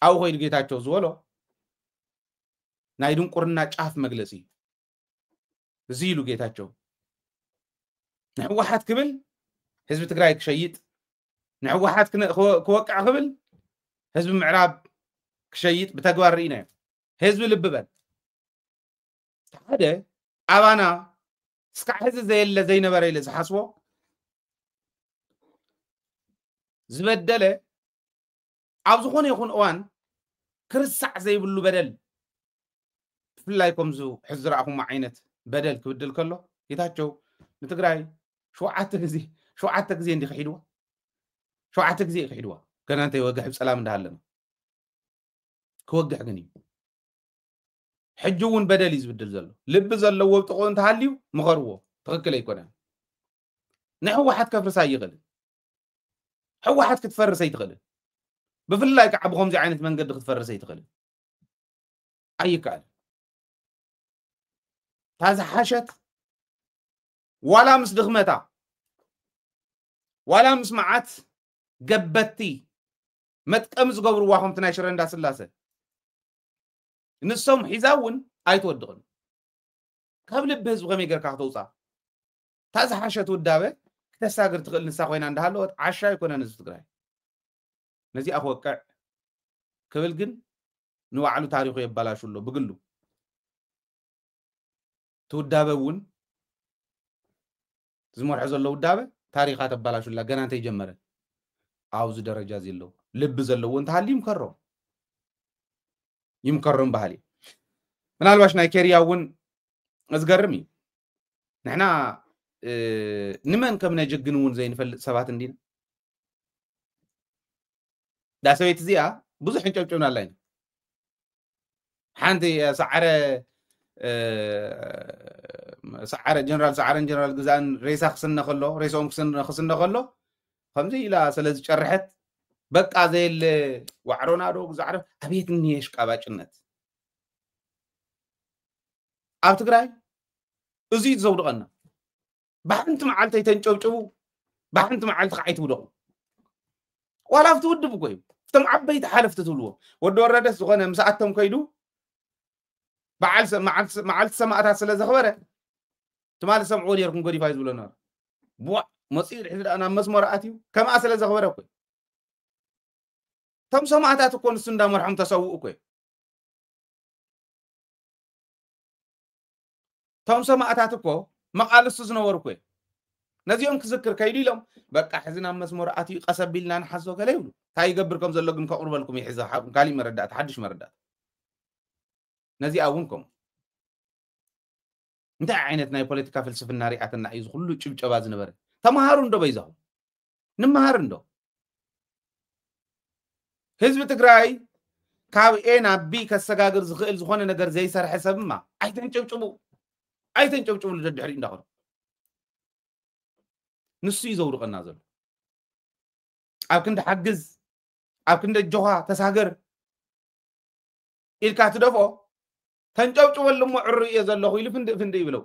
Speaker 1: او خويد ጌታቸው ዝወሎ ናይ ድንቁርና ጫፍ መግለጺ ዝይሉ ጌታቸው ንሕወሓት ክብል ህዝቢ ትግራይ ክሸይጥ ንሕወሓት ክወቅዕ ክብል ህዝቢ ምዕራብ ክሸይጥ ብተግባር ርኢና ህዝቢ ልብበል ሓደ ኣባና እስካዕ ሕዚ ዘየለ ዘይነበረ ኢለ ዝሓስቦ ዝበደለ ኣብ ዝኾነ ይኹን እዋን ክርስዕ ዘይብሉ በደል ብፍላይ ከምዙ ሕዚ ረኣኹም ዓይነት በደል ክብድል ከሎ ጌታቸው ንትግራይ ሸውዓተ ግዜ እንዲ ክሒድዋ ሸውዓተ ግዜ ክሒድዋ ገና እንተ ይወግሕ ብሰላም እንዳሃለና ክወግሕ ግን እዩ ሕጂ እውን በደል እዩ ዝብድል ዘሎ ልቢ ዘለዎ ብጥቑኡ እንተሃልዩ ምኸርዎ ትኽክል ኣይኮነን ንሕወሓት ከፍርሳ ይኽእል ሕወሓት ክትፈርስ ኣይትኽእልን بفلاي كعب خمسة عينة من قد خد فرسي تخلي أي كان هذا حشت ولا مصدغمتها ولا مسمعت قبتي ما تقمز قبر واحد تناشرين دا سلاسة نصهم حزاون أي تودغن قبل بهز وغمي قرق توصى هذا حشت ودابة تساقر تغل نساقوين عندها لو عشا يكون نزل تقراي نزي أخوكع كبل جن نوعلو تاريخه يبلاش له بقوله تودابون زمر حزل له ودابه تاريخات يبلاش له جنا أنت يجمره عاوز درجة زيلو لب زلو وانت هالي يمكرم بحالي من الواش نايكيرياون أزقرمي نحنا نمن كم نجقنون زين في السبات ندين دا سويت زيها بزح نشوفنا لين حانتي سعر جنرال جزان رئيس خصنا خلو رئيسهم خصنا خلو خمسي لا سلز شرحت بقى زي وعرونا دو زعرف أبيت نيش كاباتشنت أبتقراي أزيد زود غنا بحنت معلتي تنشوفوا بحنت معلت خعيت ودو ولا فتود بقوي فتم عبيت حالف تتولوا ودو ردس زغنا مساعتهم كيدو معال سماعتها سلا زخبره تمال سمعوا لي يركم قولي فايز ولا نار بوا مصير حزر انا مسمار اتيو كما اسلا زخبره كوي تم سماعتها تكون سندا مرحم تسوق كوي تم سماعتها تكو مقال السزنور كوي نزيهم كذكر كيدي لهم بقى حزنا مسمار اتيو قسب لنا نحسو كليولو تاي يقبركم زلقم كقربلكم يحزا قالي مردات حدش مردات نزي أونكم انت عينتنا بوليتيكا فلسفة ريعتنا عايز كله تشباز نبره تمهارون دو بيزاهم نمهارون دو حزب تግራይ ካብ ኤና ቢ ከሰጋግር ዝኽእል ዝኾነ ነገር ዘይሰርሐ ሰብማ ኣይተንጨብጭቡ ልድሕሪ እንዳኸሩ ንሱ ይዘውርቀና ዘሎ ኣብ ክንዲ ሓግዝ ኣብ ክንዲ ጆኻ ተሳገር ኢልካ ትደፎ ተንጨብጭበሉ ዕሩየ ዘለኹ ኢሉ ፍንድ ይብለው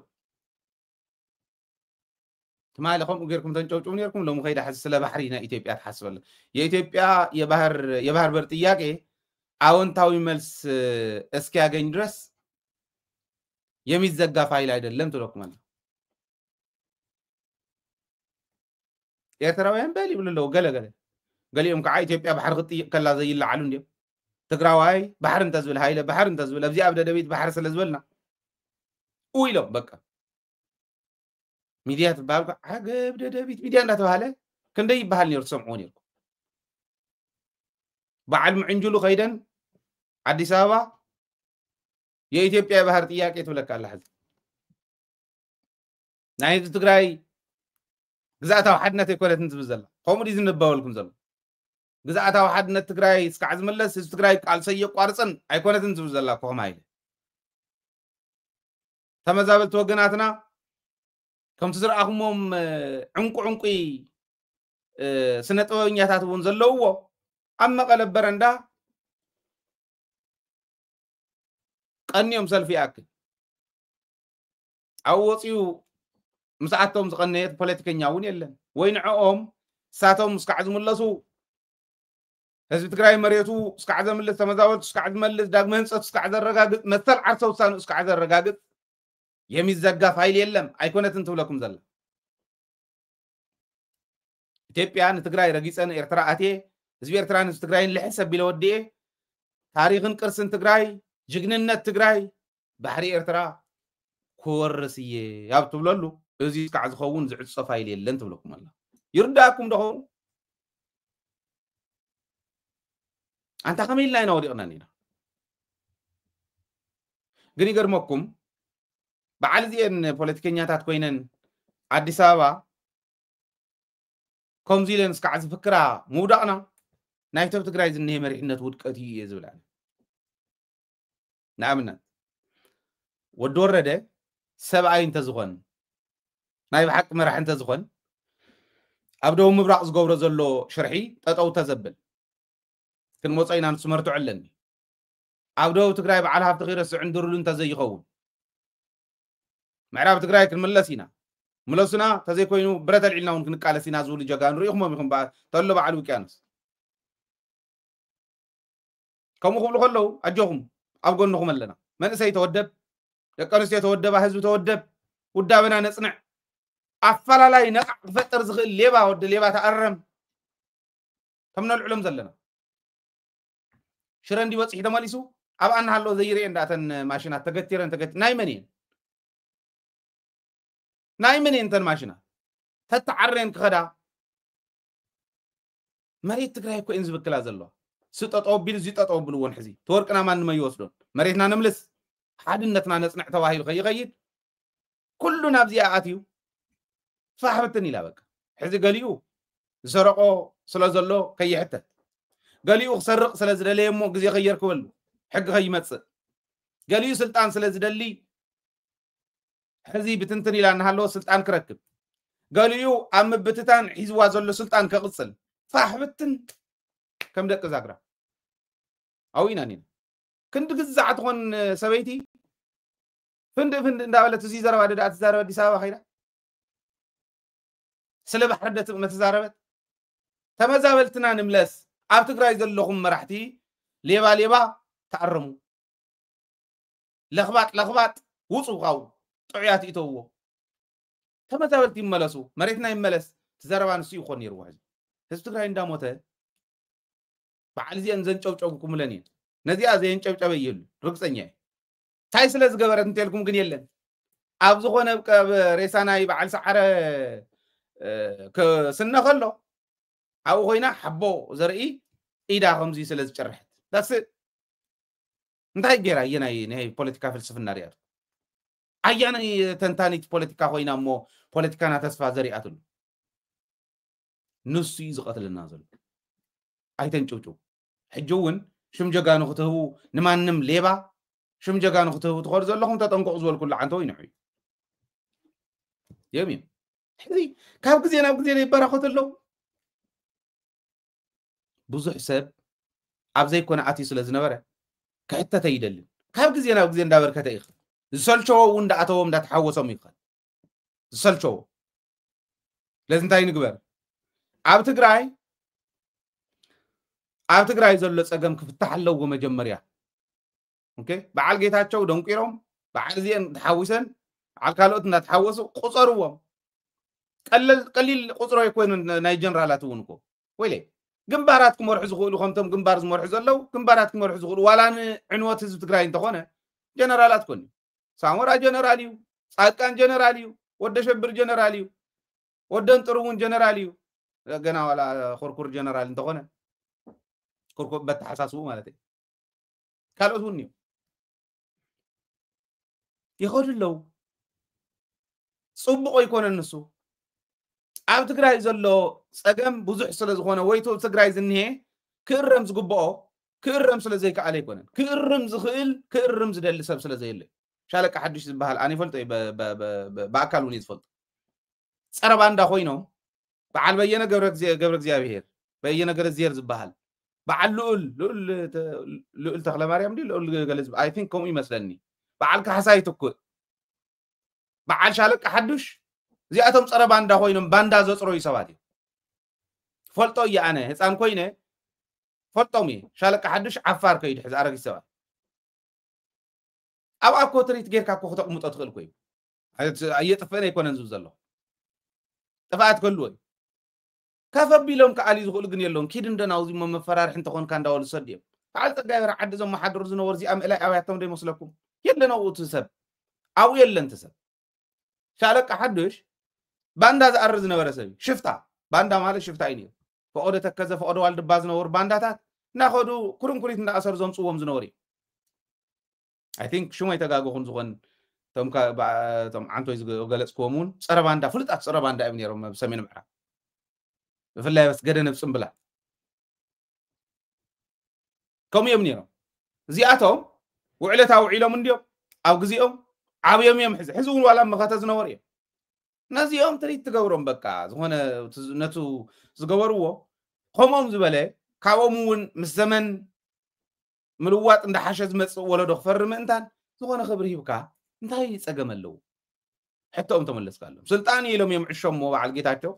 Speaker 1: تمالكم غيركم تنጨብጭቡ ነርኩም ሎም ከይዳ حس ስለ ባህሪና ኢትዮጵያ ተሐስበለ የኢትዮጵያ የባህር በር ጥያቄ አዎንታዊ መልስ እስኪያገኝ ድረስ የሚዘጋ ፋይል አይደለም ትለኩም ማለት ኤርትራውያን በል ይብልለው ገለ ገሊኦም ከዓ ኢትዮጵያ ባሕር ክትጥይቅ ከላ ዘይለዓሉ እንዲኦም ትግራዋይ ባሕር እንተዝብል ሃይለ ባሕር እንተዝብል ኣብዚ ኣብ ደደቢት ባሕር ስለ ዝበልና ኢሎም በቃ ሚድያ ትበሃል ዓገብ ደደቢት ሚድያ እንዳተባሃለ ክንደይ ይበሃል ነይሩ ትሰምዑ ነይርኩም በዓል ምዕንጅሉ ከይደን አዲስ አበባ የኢትዮጵያ ባህር ጥያቄ ትብለካለ ሕዚ ናይ ትግራይ ግዛኣታዊ ሓድነት ኣይኮነትን ትብል ዘላ ከምኡ ዲ ዝንበበልኩም ዘሎ ግዛኣታዊ ሓድነት ትግራይ እስካዕ ዝመለስ ህዝቢ ትግራይ ቃልሲ የቋርፅን ኣይኮነትን ትብል ዘላ ኮኸም ሃይለ ተመዛበልቲ ወገናትና ከምቲ ዝረኣኹሞም ዕንቁ ስነ ጥበበኛታት እውን ዘለውዎ ኣብ መቐለ በረንዳ ቀኒዮም ሰልፊ ይኣክል ኣብ ወፂኡ مساعتهم زقنيت بوليتيكيا وين يلن وين عقوم ساتهم مسكعز ملسو حزب تግራይ መሬቱ እስካዕዘ ምልስ ተመዛወልቱ እስካዕዘ መልስ ዳግመ ህንጸት እስካዕዘ ረጋግጥ መተል ዓርሰው ሳኑ እስካዕዘ ረጋግጥ የሚዘጋ ፋይል የለም አይኮነትን ትብለኩም ዘላ ኢትዮጵያ ንትግራይ ረጊፀን ኤርትራ አቴ ህዝብ ኤርትራን ህዝብ ትግራይን ልሕሰብ ቢለ ወዲኤ ታሪኽን ቅርስን ትግራይ ጅግንነት ትግራይ ባህሪ ኤርትራ ኮወርስየ ያብ ትብለሉ እዚ እስካዕ ዝኸውን ዝዕጾ ፋይል የለን ትብለኩም አላ ይርዳኩም ደሆ አንተ ከመይ ላይ ነው ወዲቅና ኒና ግን ይገርመኩም በዓል ዚን ፖለቲከኛታት ኮይነን አዲስ አበባ ኮምዚለን እስካዕ ዝፍክራ ሙዳቅና ናይ ትግራይ ዝንሄ መሪሕነት ውድቀት እዩ ዝብላል ንኣብነት ወዲ ወረደ ሰብኣይ እንተ ዝኮን ናይ ብሓቂ መራሒ እንተ ዝኮን ኣብ ደቡብ ምብራቅ ዝገብሮ ዘሎ ሽርሒ ጠጠው ተዘብል ክንመፀይና ንስመርቱ ኣለኒ ኣብ ደቡብ ትግራይ በዓል ሃብቲ ኺረስዕ እንድርሉ እንተ ዘይኸውን ምዕራብ ትግራይ ክንመለስ ኢና መለሱና ተዘይ ኮይኑ ብረት ኣልዒልና እውን ክንቃለስ ኢና ዝብሉ ጀጋኑ ሪኢኹሞም ኢኹም ተሎ በዓል ውቅያኖስ ከምኡ ክብሉ ከለዉ ኣጆኹም ኣብ ጎንኹም ኣለና መንእሰይ ተወደብ ደቂ ኣንስትዮ ተወደባ ህዝቢ ተወደብ ውዳበና ነፅንዕ ኣፈላላይ ነቃዕ ክፈጥር ዝኽእል ሌባ ወዲ ሌባ ተኣረም ከም ነልዕሎም ዘለና ሽረ እንዲ በፂሕ ተመሊሱ ኣብ ኣና ሃሎ ዘይርኤ እንዳተን ማሽናት ተገቲረን ናይ መን እየን ተን ማሽናት ተተዓረን ክኸዳ መሬት ትግራይ እኮ እን ዝብክላ ዘለዋ ስጠጠው ቢል ዝጠጠው ብልዎን ሕዚ ተወርቅና ማንም ኣይወስዶን መሬትና ንምልስ ሓድነትና ነፅንዕ ተባሂሉ ከይኸይድ ኩሉ ናብዚኣ ኣትዩ ፋሕብትን ኢላ በቃ ሕዚ ገሊኡ ዝሰረቆ ስለ ዘሎ ከይሕተት ገሊኡ ክሰርቕ ስለ ዝደለየ እሞ ግዜ ከየርክበሉ ሕጊ ከይመፅእ ገሊኡ ስልጣን ስለ ዝደሊ ሕዚ ብትንትን ኢላ እናሃለዎ ስልጣን ክረክብ ገሊኡ ኣብ ምብትታን ሒዝዋ ዘሎ ስልጣን ከቕፅል ፋሕብትን ከም ደቂ ዛግራ ኣዊና ኒና ክንዲ ግዛዕ ትኾን ሰበይቲ ፍንድ እንዳበለት እዚ ዘረባ ደዳእ ትዛረብ ኣዲስ ኣበባ ኸይዳ ስለ ባሕሪ ደት መተዛረበት ተመዛበልትና ንምለስ ኣብ ትግራይ ዘለኹም መራሕቲ ሌባ ተኣረሙ ለኽባጥ ውፁ ካው ጥዑያት ይተውዎ ተመዛበልቲ ይመለሱ መሬትና ይመለስ ትዘረባ ንሱ ይኾን ነይሩ ህዝቢ ትግራይ እንዳሞተ በዓል እዚአን ዘንጨብጨብኩም ብለን እየን ነዚኣ ዘየንጨብጨበ እየሉ ርግፀኛ ታይ ስለ ዝገበረት እንተልኩም ግን የለን ኣብ ዝኾነ ሬሳ ናይ በዓል ሰዓረ ክስነ ከሎ ኣብኡ ኮይና ሓቦ ዘርኢ ኢዳ ከምዚ ስለ ዝጨርሕት ዳስ እንታይ ጌራ ናይ ፖለቲካ ፍልስፍና ሪኣ ኣያናይ ተንታኒት ፖለቲካ ኮይና እሞ ፖለቲካና ተስፋ ዘሪኣትሉ ንሱ እዩ ዝቐትልና ዘሎ ኣይተንጭውጭው ሕጂ እውን ሽም ጀጋኑ ክትህቡ ንማንም ሌባ ሽም ጀጋኑ ክትህቡ ትኸዱ ዘለኹም ተጠንቀቑ ዝበልኩሉ ዓንተ ወይ ንዑ የምዩ ሕዚ ካብ ግዜ ናብ ግዜ ይበራኸቱ ኣለዉ ብዙሕ ሰብ ኣብ ዘይኮነ ኣትዩ ስለ ዝነበረ ክሕተተ ይደልን ካብ ግዜ ናብ ግዜ እንዳበርከተ ይኽእል ዝሰልቸዎ እውን እንዳኣተዎም እንዳተሓወሶም ይኽእል ዝሰልቸዎ ለዚ እንታይ ንግበር ኣብ ትግራይ ዘሎ ፀገም ክፍታሕ ኣለዎ መጀመርያ ኦኬ በዓል ጌታቸው ደንቂሮም በዓል እዚአን ተሓዊሰን በዓል ካልኦት እንዳተሓወሱ ቁፀርዎም قليل قصره يكون ناي جنرالات ونكو ويلي ግንባራትኩም ወርሑ ዝኽእሉ ከምቶም ግንባር ዝመርሑ ዘለው ግንባራትኩም ወርሑ ዝኽእሉ ዋላን ዕንወት ህዝቢ ትግራይ እንተኾነ ጀነራላት ኮኒ ሳሞራ ጀነራል እዩ ጻድቃን ጀነራል እዩ ወደ ሸብር ጀነራል እዩ ወደን ጥሩውን ጀነራል እዩ ገና ዋላ ኮርኩር ጀነራል እንተኾነ ኮርኩር በተሐሳስቡ ማለት እዩ ካልኦት እዩ ይኸድለው ጽቡቕ ይኮነን ንሱ ኣብ ትግራይ ዘሎ ጸገም ብዙሕ ስለ ዝኾነ ወይቶ ትግራይ ዝንሄ ክእረም ዝግብኦ ክእረም ስለ ዘይከኣለ ይኮነን ክእረም ዝኽእል ክእረም ዝደሊ ሰብ ስለ ዘይለ ሻለቃ ሓድሽ ዝበሃል ኣነ ይፈልጦ በአካል ውን ይፈልጦ ጸረ ባንዳ ኮይኖም በዓል በየነ ገብረ እግዚአብሔር በየነ ገብረ እግዚአብሔር ዝበሃል በዓል ልዑል ተክለ ማርያም ዲ ልዑል ገለዝ አይ ቲንክ ከም ይመስለኒ በዓል ካሕሳይ ትኩእ በዓል ሻለቃ ሓድሽ እዚኣቶም ጸረ ባንዳ ኮይኖም ባንዳ ዘጽሮዩ ሰባት እዩ ፈልጦ እየ ኣነ ህፃን ኮይነ ፈልጦም እየ ሻለቃ ሓድሽ ዓፋር ከይድ ሕዚ ኣረጊት ሰባት ኣብ ኣኮ ትሪት ጌርካ እኮ ክተቕምጦ ትኽእል ኮይኑ ኣየጥፍአን ኣይኮነን ዝብል ዘሎ ጥፍኣት ከልዎ እዩ ከፍ ኣቢሎም ከኣልዩ ዝኽእሉ ግን የለዎም ኪድ እንደናውዚ መፈራርሒ እንተኾንካ እንዳበሉ ዝሰድ እዮም በዓል ፀጋይ በርዓዲ እዞም መሓድሩ ዝነበሩ እዚኣ ምእላይ ኣብያቶም ዶ ይመስለኩም የለን ኣብኡ እቲ ሰብ ኣብኡ የለን እቲ ሰብ ሻለቃ ሓድሽ ባንዳ ዝኣርር ዝነበረ ሰብ ሽፍታ ባንዳ ማለት ሽፍታ እዩ ነይሩ ፈቆደ ተከዘ ፈቆደ ዋልድባ ዝነበሩ ባንዳታት እናኸዱ ኩርንኩሪት እንዳኣሰሩ ዘምፅዎም ዝነበሩ እዩ አይ ቲንክ ሽሞይ ተጋግኹን ዝኾን ቶም ዓንቶይ ዝገለጽክዎም እውን ፀረ ባንዳ ፍሉጣት ፀረ ባንዳ እዮም ነይሮም ብሰሜን ምዕራብ ብፍላይ በስ ገደነ ብፅምብላ ከምኡ እዮም ነይሮም እዚኣቶም ውዕለታ ውዒሎም እንድዮም ኣብ ግዜኦም ዓብዮም እዮም ሕዚ እውን ዋላ መኸተ ዝነበሩ እዮም ነዚኦም ትሪት ትገብሮም በቃ ዝኾነ ነቱ ዝገበርዎ ከምኦም ዝበለ ካብኦም እውን ምስ ዘመን ምልዋጥ እንዳሓሸ ዝመፅእ ወለዶ ክፈሪ ምእንታን ዝኾነ ክብሪ ሂብካ እንታይ ፀገም ኣለዎ ሕቶኦም ተመለስካ ኣሎም ስልጣን ኢሎም እዮም ዕሾሞ በዓል ጌታቸው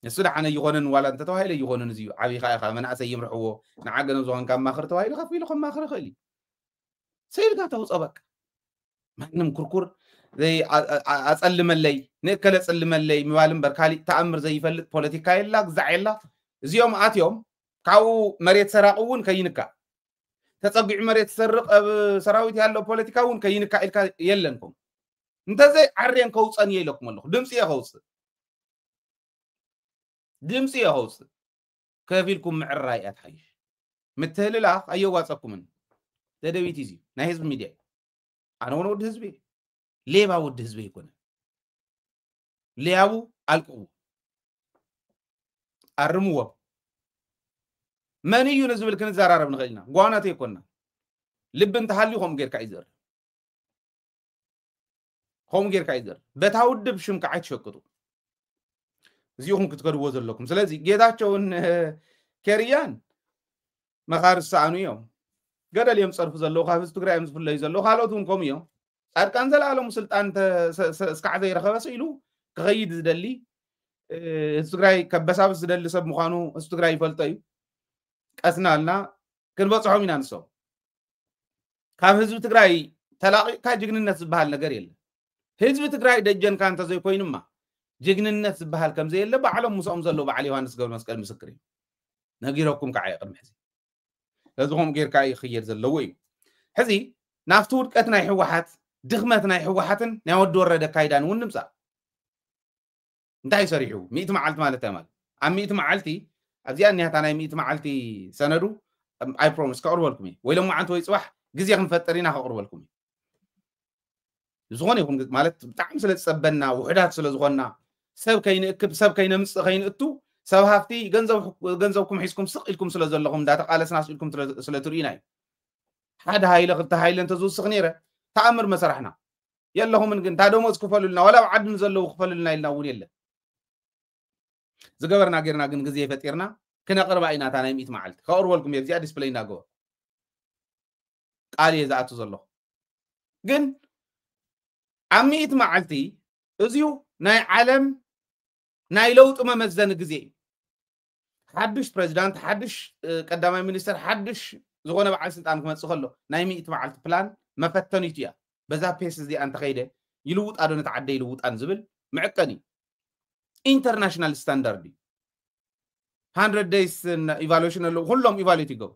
Speaker 1: ንሱ ደሓነ ይኾነን ዋላ እንተተባሂለ ይኾነን እዚዩ ዓብይኻ ኢኻ መናእሰይ ይምርሕዎ ንዓገነ ዝኾንካ ማኽር ተባሂሉ ከፍ ኢሉ ከማኽር ይኽእል እዩ ሰይድካ ተውፀ በቃ ማንም ኩርኩር زي أصلملي نكل أصلملي موالم بركالي تأمر زي فلت بوليتيكا يلا زعيلا زيوم آتيوم كاو مريت سراقون كينكا تطبيع مريت سرق سراويت يالله بوليتيكا ون كينكا إلكا يلنكم انت زي عرين كوص أن يلكم الله دمسي يا خوص دمسي يا خوص كيفيلكم مع الرأيات حيش متهل الأخ أيوة واتسابكم من تدويتي زي نهيز الميديا أنا ونود هزبي ليه ود ህዝቢ ይኮነ ሊያቡ አልቁ አርሙዎ ማን እዩ ንዝብል ክንዛራረብ ንኽእልና ጓናት ይኮና ልብ እንተሃልዩኹም ጌርካ ይዘር ሆም ጌርካ ይዘር በታውድብ ሽምካ አይትሸቅጡ እዚኹም ክትከድዎ ዘለኩም ስለዚ ጌታቸውን ከሪያን መኻርሳኑ እዮም ገደል እዮም ጸርፉ ዘለው ካብ ህዝቢ ትግራይ ዝፍለዩ ዘለው ካልኦቱን ከም እዮም ጻድቃን ዘላለም ስልጣን እስካዕ ዘይረኸበ ኢሉ ክኸይድ ዝደሊ ትግራይ ከበሳብስ ዝደሊ ሰብ ምዃኑ ትግራይ ይፈልጦ እዩ ቀስናልና ክንበፅሖም ኢና ንሶም ካብ ህዝቢ ትግራይ ተላቂቕካ ጅግንነት ዝበሃል ነገር የለን ህዝቢ ትግራይ ደጀንካ እንተ ዘይኮይኑማ ጅግንነት ዝበሃል ከም ዘየለ ባዕሎም ምስኦም ዘሎ በዓል ዮሃንስ ገብረ መስቀል ምስክር እዩ ነጊረኩም ከዓ ይቅድም ሕዚ እዚኹም ጌርካ ይኽየድ ዘለዎ እዩ ሕዚ ናፍቲ ውድቀት ናይ ሕወሓት ድኽመት ናይ ሕወሓትን ናይ ወዲ ወረደ ካይዳን እውን ንምፃእ እንታይ ሰሪሑ 100 መዓልቲ ማለት ማለት ኣብ 100 መዓልቲ ኣብዚኣ ኒያታ ናይ 100 መዓልቲ ሰነዱ ኣይ ፕሮሚስ ከቅርበልኩም እየ ወይ ሎማ ዓንቲ ወይ ፅባሕ ግዜ ክንፈጥር ኢና ከቅርበልኩም ዝኾነ ይኹን ማለት ብጣዕሚ ስለ ዝፀበና ውሕዳት ስለ ዝኾንና ሰብ ከይንእክብ ሰብ ከይነምፅእ ከይንእቱ ሰብ ሃፍቲ ገንዘብኩም ሒዝኩም ስቕ ኢልኩም ስለ ዘለኹም እንዳተቃለስና ኢልኩም ስለ ትርኢና እዩ ሓደ ሃይለ ክልተ ሃይለ እንተዝውስኽ ነይረ ተኣምር መሰራሕና የለኹምን ግን ታደሞዝ ክፈሉልና ወላ ዓድን ዘለው ክፈሉልና ኢልና እውን የለን ዝገበርና ጌርና ግን ግዜ ፈጢርና ክነቅርባ ኢና እታ ናይ 100 መዓልቲ ከቅርበልኩም እየ እዚኣ ዲስፕሌይ እናገበ ቃል እየ ዝኣቱ ዘለኹ ግን ኣብ 100 መዓልቲ እዚዩ ናይ ዓለም ናይ ለውጢ መመዘኒ ግዜ እዩ ሓድሽ ፕሬዚዳንት ሓድሽ ቀዳማይ ሚኒስተር ሓድሽ ዝኾነ በዓል ስልጣን ክመፅእ ከሎ ናይ 100 መዓልቲ ፕላን መፈተኒቱ እያ በዛ ፔስ እዚኣ እንተኸይደ ይልውጥ ኣዶ ነቲ ዓደ ይልውጣን ዝብል ምዕቀን እዩ international standard 100 days evaluation كلهم evaluate يقو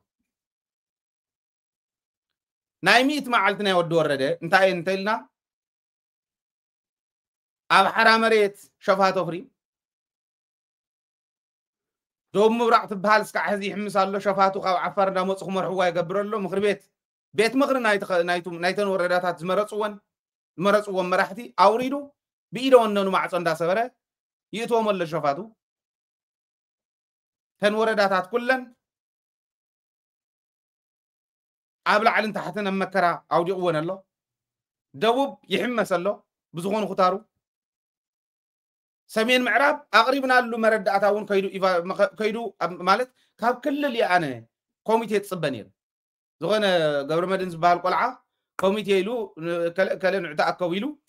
Speaker 1: نايميت معلتنا يود ورده انت لنا اب حرا مريت شفاتو فري دوم مبرق تبهال اسكع حزي يحمس الله شفاتو قاب عفر دا مصخ مرحوا يقبرلو مخر بيت مخر نايتن ورداتات زمرصون مراحتي اوريدو بيدو انو معصن دا سبره يتو مل شفاتو تن ورداتات كلن ابلع علن تحتنا مكرا اوديقون الله دوب يحمس الله بزغون ختارو سمين معراب اقربنا له مرداتاون كيدو مالت كاب كل اللي انا كوميتي تصبنير زغونه قبر مدن زبال قلعه كوميتي له كلن عتا اكويلو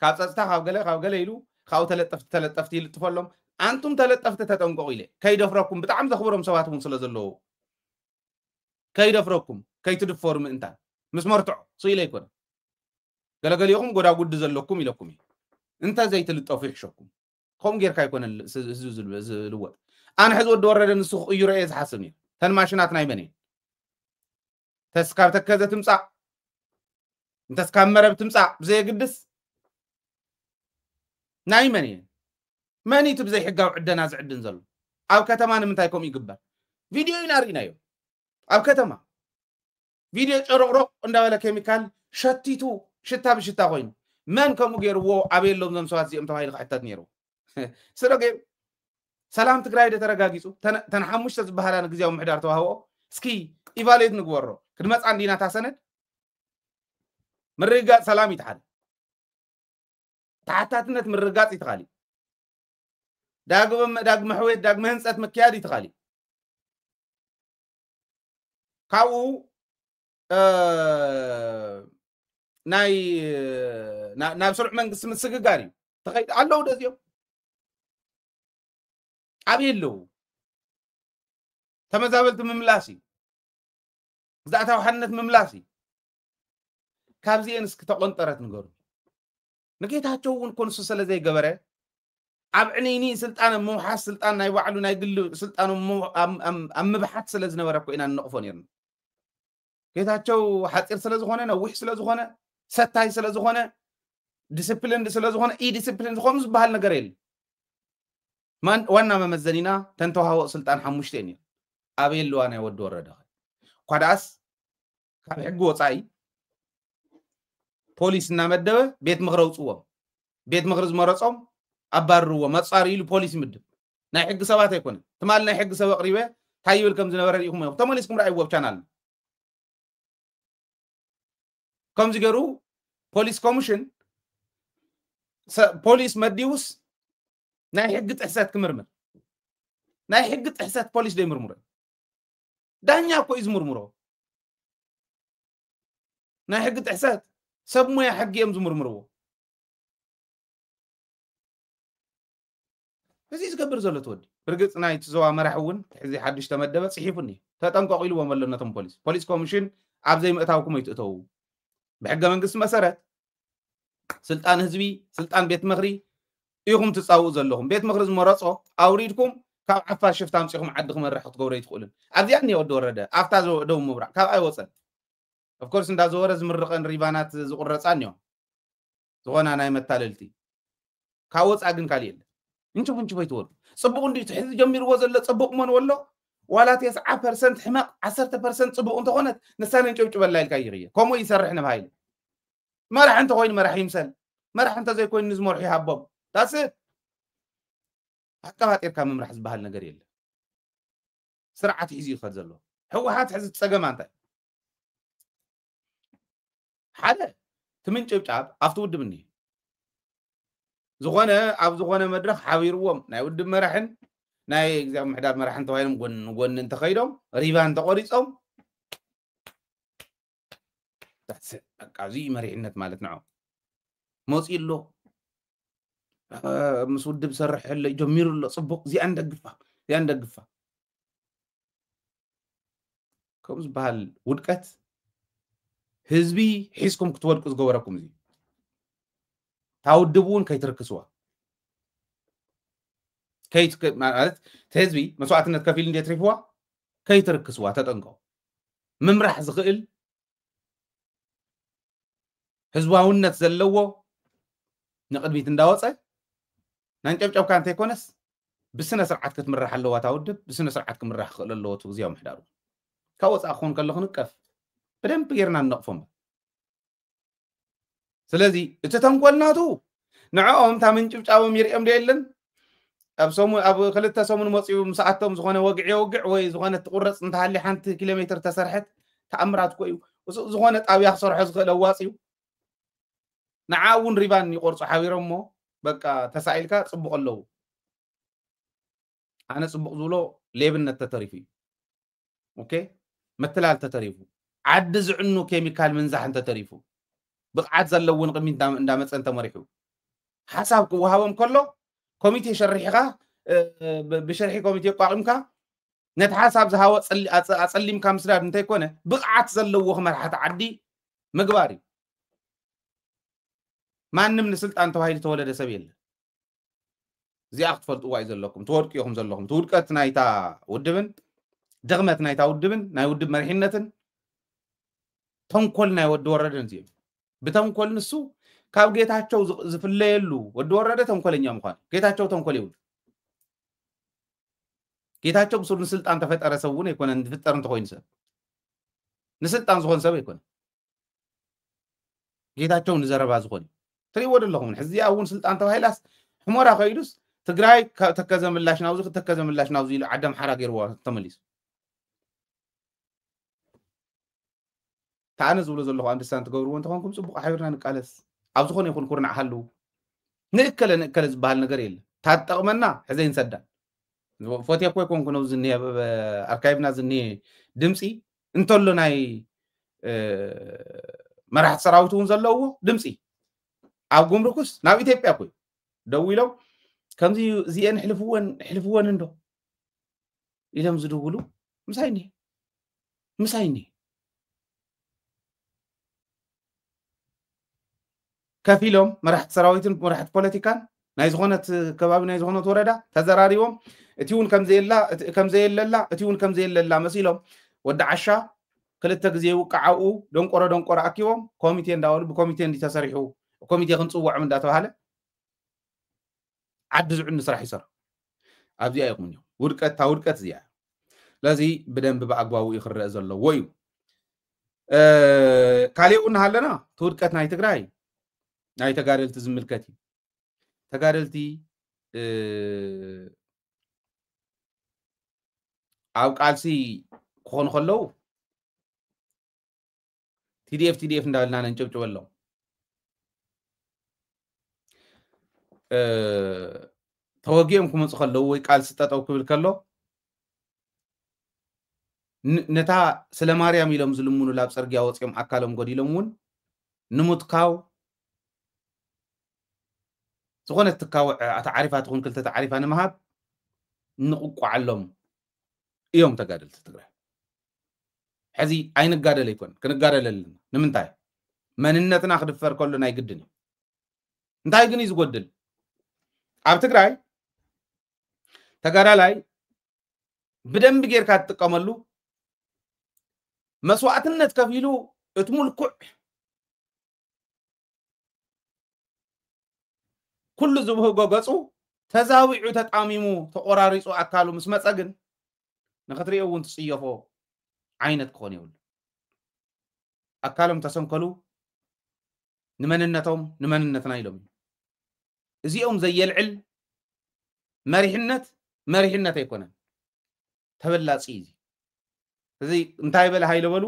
Speaker 1: كاب صصتا خاو غله يلو خاو تلطفتي لطفلهم انتم تلطفت تتنقوا الي كيدفركم بتعم زخبرهم سواتهم سلازلو كيدفركم كيتدفور انت مسمرتع صيله يكون غلغليكم غدا غد زلكم يلكم انت زي تلطفوا يحشكم قوم غير كايكون الوقت انا حز ود ورد نسخ يريز حسبني تن ماشينات ناي بني تسكار تكزه تمصا انت سكامره تمصا بزي قدس ناي ماني تبزي حقاو عدنا زعدن زلو او كتمان منتايكم يقبل فيديو ينارينايو او كتما فيديو قرقرق انداولا كيميكال شتيتو شتا بشتا خوين من كم غيرو ابيلهم زمسوات زي امتو هايل حتات نيرو سرغي سلام تግራይ ደተረጋጊጹ ተንሐሙሽ ተዝባሃላን ግዜው ምሕዳር ተዋህቦ እስኪ ኢቫሉዌት ንግበሮ ክድመጽ አንዲና ታሰነድ ምርጋጽ ሰላም ይተሓል ታሕታትነት ምርጋጽ ይተኻሊ ዳግመ ሕዌት ዳግመ ህንጸት መክያድ ይተኻሊ ካው ናይ ስሩዕ መንግስቲ ምስግጋር እዩ ተኸይድ ኣለው ደዚዮም አቤለው ተመዛበልት መምላሲ ዛታው ሐነት መምላሲ ካብዚን እስክ ተቆንጠረት ንገሩ ንጌታቸውን ኮንሱ ስለዘይ ገበረ አብዕኒኒ ስልጣን መውሐስ ስልጣን ናይ ባዕሉ ናይ ግል ስልጣኑ አምብሐት ስለዝነበረ ኮይና ንቅፎን ይርና ጌታቸው ሐጢር ስለዝኾነ ነውሕ ስለዝኾነ ሰታይ ስለዝኾነ ዲሲፕሊን ስለዝኾነ ዲሲፕሊን ዝኾኑ ዝባሃል ነገር የለ من وانا ممزنينا تنتوها سلطان حموشتين ابيل لوانا يود ورده قداس كاب حقو وصاي بوليس نمدبه بيت مغروصو بيت مغرز مرصوم ابارو مصاري له بوليس مدب ناي حق سبات يكون تمال ناي حق سبا قريبه تايول كم زنبر يكم تماليسكم راي ويب channel كم زيغرو بوليس كوميشن بوليس مديوس ناي حق احسات كمرمر ناي حق احسات بوليس دي مرمر دانيا كو يزمرمرو ناي حق احسات سبمو يا حق يم زمرمرو بزي زغبر زلو تودي برغص ناي تزوا مرحون حزي حدش تمدبه صحيفني تطنققوا يلو ملنتهم بوليس كوميشن اب زي متاوكم يتتو بحق منقس مسارات سلطان حزبي سلطان بيت مغري يقوم تصاو زلهم بيت مخرز مرصو اوريدكم كاب عفا شفت امصيكم عدكم مرح تغوري تقولن ابيان يود ورده افتا دو مبرع كاب اي وصل اوف كورس اندا زورز مرقن ريبانات زقرصانيو زغونا ناي متاللتي كاوص اغن كاليل انتو بيتور صبق اندي تحز جمير وزل صبق من والله ولا 9% حماق 10% صبق انت هونت نسان انچوچ بلايل كايغيه كومو يسرحنا بهايل مرح انت وين مرح يمسل مرح انت زي كوين نزمر يحبب That's it. حقا كام مرح زبال ነገር የለ ስርዓት ሒዙ ይኸዘሎ ህወሓት ሕዚ ፀገም አንተ ሓደ ትምንጭብጫብ ኣብቲ ውድብኒ ዝኾነ ኣብ ዝኾነ መድረኽ ሓቢርዎም ናይ ውድብ መራሕን ናይ እግዚአብሔር ምሕዳር መራሕን ተባሂሎም ጎን እንተኸይዶም ሪባን ተቆሪጾም በቃ እዚ መሪሕነት ማለት ነው ሞጽኢሎ مسودب سرح اللي جمير له صبق زي عندك قفا كوز بحال ودقت حزبي حيسكم كتورقوا زغوركم زي ታውድቡን ከይትርክስዋ كيت ማለት ተህዝቢ መስዋዕትነት ከፊል እንዴት ትሪፍዋ ከይትርክስዋ ተጠንቀው ምምራሕ ዝኽእል ህዝባውነት ዘለዎ ንቅድሚት እንዳወፀ ናንጨብጨብካ እንተይኮነስ ብስነ ስርዓት ክትምራሕ ኣለዋ ታውድብ ብስነ ስርዓት ክምራሕ ክእል ኣለዎ ግዚያዊ ምሕዳሩ ካብ ወፃእ ክኾን ከለኹ ንቀፍ በደንብ ጌርና ንነቕፎም ስለዚ እቲ ተንኮልናቱ ንዕኦም ታ ምንጭብጫቦም ይርኦም ደየለን ኣብ ክልተ ሰሙን መፅኡ ምስኣቶም ዝኾነ ወግዕ የውግዕ ወይ ዝኾነ ትቁረፅ እንተሃሊ ሓንቲ ኪሎ ሜትር ተሰርሐት ተኣምራት ኮዩ ዝኾነ ጣብያ ክሰርሖ ዝኽእል ኣዋፅዩ ንዓውን ሪባን ይቆርፁ ሓቢሮም ሞ በቃ ተሳኢልካ ፅቡቅ ኣለዉ ኣነ ፅቡቅ ዝብሎ ሌብነት ተተሪፉ እዩ ኦኬ ምትላል ተተሪፉ ዓዲ ዝዕኑ ኬሚካል ምንዛሕ እንተተሪፉ ብቕዓት ዘለውን ቅድሚት እንዳመፀን ተመሪሑ ሓሳብ ክወሃቦም ከሎ ኮሚቴ ሸሪሕኻ ብሸርሒ ኮሚቴ ቋቂምካ ነቲ ሓሳብ ዝሃወ ኣፀሊምካ ምስዳድ እንተይኮነ ብቕዓት ዘለዎ ክመርሓቲ ዓዲ ምግባር እዩ ማንም ንስልጣን ተባሂሉ ተወለደ ሰብ የለን እዚኣ ክትፈልጥዋ እዩ ዘለኩም ትወድቁ ኢኹም ዘለኹም ትውድቀት ናይታ ውድብን ድኽመት ናይታ ውድብን ናይ ውድብ መሪሕነትን ተንኮል ናይ ወዲ ወረደን እዚኦም ብተንኮል ንሱ ካብ ጌታቸው ዝፍለየሉ ወዲ ወረደ ተንኮለኛ ምኳኑ ጌታቸው ተንኮል ይውል ጌታቸው ብሱር ንስልጣን ተፈጠረ ሰብ እውን ኣይኮነን ዝፍጠር እንተኮይኑ ሰብ ንስልጣን ዝኾን ሰብ ኣይኮነ ጌታቸው ንዘረባ ዝኾን ትሪእዎ ዘለኹም ሕዚ እውን ስልጣን ተባሂላስ ሕሞራ ከይዱስ ትግራይ ተከዘምላሽ ናብዚ ተከዘምላሽ ናብዚ ኢሉ ዓደም ሓራ ገይርዎ ተመሊሱ ታነ ዝብሎ ዘለኹ አንደርስታንድ ትገብርዎ እንተኾንኩም ፅቡቅ ሓቢርና ንቃለስ ኣብ ዝኾነ ይኹን ኩርናዕ ሃሉ ንእከለ ዝበሃል ነገር የለ ታጠቕመና ሕዘይ ንሰዳ ፎቴ ኮይ ኮንኩ ነው ዝኒሄ ኣርካይቭና ዝኒሄ ድምፂ እንተሎ ናይ መራሕቲ ሰራዊት እውን ዘለውዎ ድምፂ ኣብ ጉምሩክስ ናብ ኢትዮጵያ ኮይ ደው ኢሎም ከምዚ እዚአን ሕልፍወን እንዶ ኢሎም ዝድውሉ ምሳይኒ ከፊሎም መራሕቲ ሰራዊትን መራሕቲ ፖለቲካን ናይ ዝኾነት ከባቢ ናይ ዝኾነት ወረዳ ተዘራሪቦም እቲ እውን ከምዘየለላ እቲ እውን ከምዘየለላ መሲሎም ወዲ ዓሻ ክልተ ግዜ ውቃዓኡ ደንቆሮ ኣኪቦም ኮሚቴ እንዳወሉ ብኮሚቴ እንዲተሰሪሑ ኮሚቴ ክንፅውዖም እንዳተባሃለ ዓዲ ዝዕኑ ስራሕ ይሰርሑ ኣብዚኣ ይኹን እዮም ውድቀት እዚኣ ስለዚ ብደንብ ብኣግባቡ ይኽረአ ዘለዎ እዩ ካሊእ እውን ሃለና ትውድቀት ናይ ትግራይ ናይ ተጋደልቲ ዝምልከት እዩ ተጋደልቲ ኣብ ቃልሲ ክኾኑ ከለዉ ቲዲኤፍ እንዳበልና ነንጨብጭበሎም ተወጊኦም ክመፁ ከለዉ ወይ ቃልሲ ጠጠው ክብል ከሎ ነታ ስለ ማርያም ኢሎም ዝልምኑ ላብ ፅርግያ ወፂኦም ኣካሎም ጎዲሎም እውን ንምትካው ዝኾነ ትካውዕ ኣተዓሪፋ ትኹን ክልተ ተዓሪፋ ንምሃብ ንቁቋዓሎም እዮም ተጋደልቲ ትግራይ ሕዚ ኣይንጋደል ኣይኮን ክንጋደል ኣለና ንምንታይ መንነትና ክድፈር ከሎ ናይ ግድን እዩ እንታይ ግን እዩ ዝጎድል ኣብ ትግራይ ተጋዳላይ ብደንብ ጌርካ ትጥቀመሉ መስዋዕትነት ከፊሉ እቲ ሙልኩዕ ኩሉ ዝብህጎ ገፁ ተዛዊዑ ተጣሚሙ ተቆራሪፁ ኣካሉ ምስ መፀ ግን ንኽትሪኦ እውን ትፅየፎ ዓይነት ክኾን ይብሉ ኣካሎም ተሰንከሉ ንመንነትና ኢሎም እዚኦም ዘየልዕል መሪሕነት ኣይኮነን ተበላፂ እዚ እዚ እንታይ በለ ሃይለ በሉ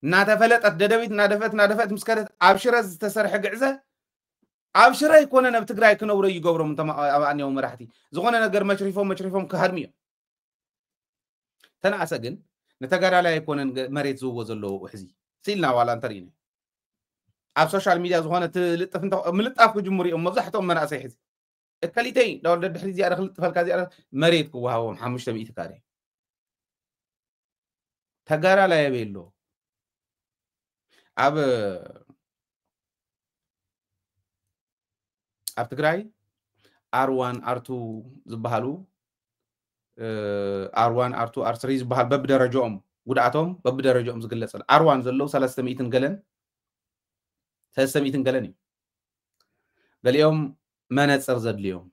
Speaker 1: እናተፈለጠት ደደቢት እናደፈት ምስ ከደት ኣብ ሽረ ዝተሰርሐ ግዕዘ ኣብ ሽረ ይኮነ ናብ ትግራይ ክነብሩ ይገብሮም ኣባንያው መራሕቲ ዝኾነ ነገር መችሪፎም ክሃድሚ እዮም ተናእሰ ግን ነተጋዳላይ ኣይኮነን መሬት ዝውዎ ዘለዎ ሕዚ ሲልና ዋላ እንተሪእና ኣብ ሶሻል ሚድያ ዝኾነ ትልጥፍ ምልጣፍ ክጅምሩ እዮም መብዛሕትኦም መናእሰይ ሕዚ እከሊተይ ዳወል ድሕሪ እዚኣ ክልጥፈልካ እዚኣ መሬት ክወሃቦም 500 ካሬ ተጋዳላይ የበሎ ኣብ ኣብ ትግራይ R1 R2 ዝበሃሉ R1 R2 R3 ዝበሃል በብደረጃኦም ጉድኣቶም በብደረጃኦም ዝግለጽ R1 ዘለዉ 300 ገለን 300 ገለን እዩ ገሊኦም መነጽር ዘድልዮም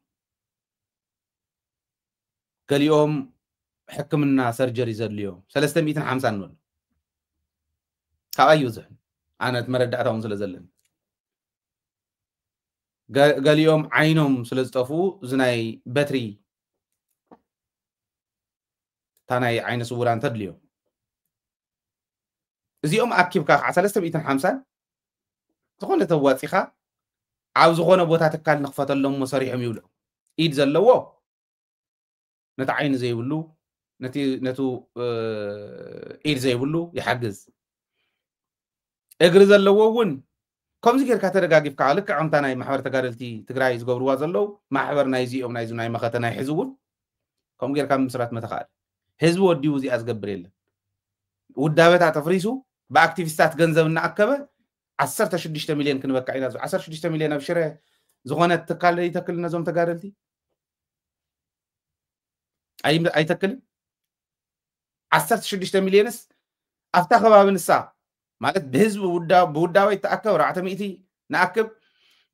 Speaker 1: ገሊኦም ሕክምና ሰርጀሪ ዘድልዮም 350 ንበሉ ካብኣይ ይውዝሕ ኣነት መረዳእታውን ስለ ዘለኒ ገሊኦም ዓይኖም ስለ ዝጠፉ ዝናይ በትሪ ታናይ ዓይነ ስውራን ተድልዮም እዚኦም ኣኪብካ 350 ዝኾነ ተዋፂኻ ኣብ ዝኾነ ቦታ ትካል ንኽፈተሎም መሰሪሖም ይብሉ ኢድ ዘለዎ ነቲ ዓይኒ ዘይብሉ ነቱ ኢድ ዘይብሉ ይሓግዝ እግሪ ዘለዎ እውን ከምዚ ጌርካ ተደጋጊፍካ ልክዕ ከምታ ናይ ማሕበር ተጋደልቲ ትግራይ ዝገብርዋ ዘለው ማሕበር ናይ ዚኦም ናይ መኸተ ናይ ሕዝቢ እውን ከምኡ ጌርካ ምስራት መተኻእል ህዝቢ ወዲኡ እዚኣ ዝገብር የለን ውዳበታት ኣፍሪሱ ብኣክቲቪስታት ገንዘብ እናኣከበ 16 ሚልዮን ክንበካ ኢና 16 ሚልዮን ኣብ ሽረ ዝኾነ ትካል ይተክል ነዞም ተጋደልቲ ኣይተክልን 16 ሚልዮንስ ኣብታ ከባቢ ንሳ ማለት ብህዝቢ ብውዳበይ ተኣከብ 400 ንኣክብ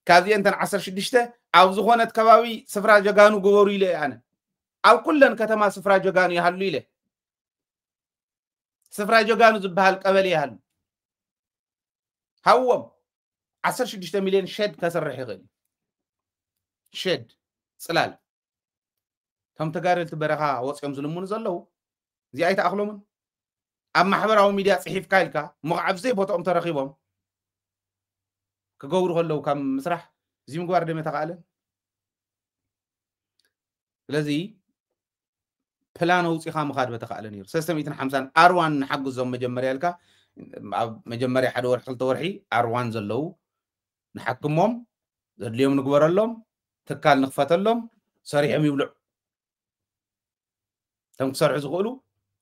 Speaker 1: ካብዚአን ተን 16 ኣብ ዝኾነት ከባቢ ስፍራ ጀጋኑ ግበሩ ኢለ ኣነ ኣብ ኩለን ከተማ ስፍራ ጀጋኑ ይሃሉ ኢለ ስፍራ ጀጋኑ ዝበሃል ቀበሌ ይሃሉ ሃዎም 16 ሚልዮን ሸድ ከሰርሕ ይኽእል ሸድ ጽላል ከም ተጋደልቲ በረኻ ወፂኦም ዝልሙኑ ዘለው እዚ ኣይተኣኽሎምን ኣብ ማሕበራዊ ሚድያ ጽሒፍካ ኢልካ ምቕዓብ ዘይ ቦታኦም ተረኺቦም ክገብሩ ከለው ካብ ምስራሕ እዚ ምግባር ደመ ተኻእለን ስለዚ ፕላን ውፂኻ ምኻድ በተኻእለ ነይሩ 350 R1 ንሓግዞም መጀመርያ ኢልካ ኣብ መጀመርያ ሓደ ወርሒ ክልተ ወርሒ R1 ዘለው ንሓክሞም ዘድልዮም ንግበረሎም ትካል ንኽፈተሎም ሰሪሖም ይብልዑ ከም ክሰርሑ ዝኽእሉ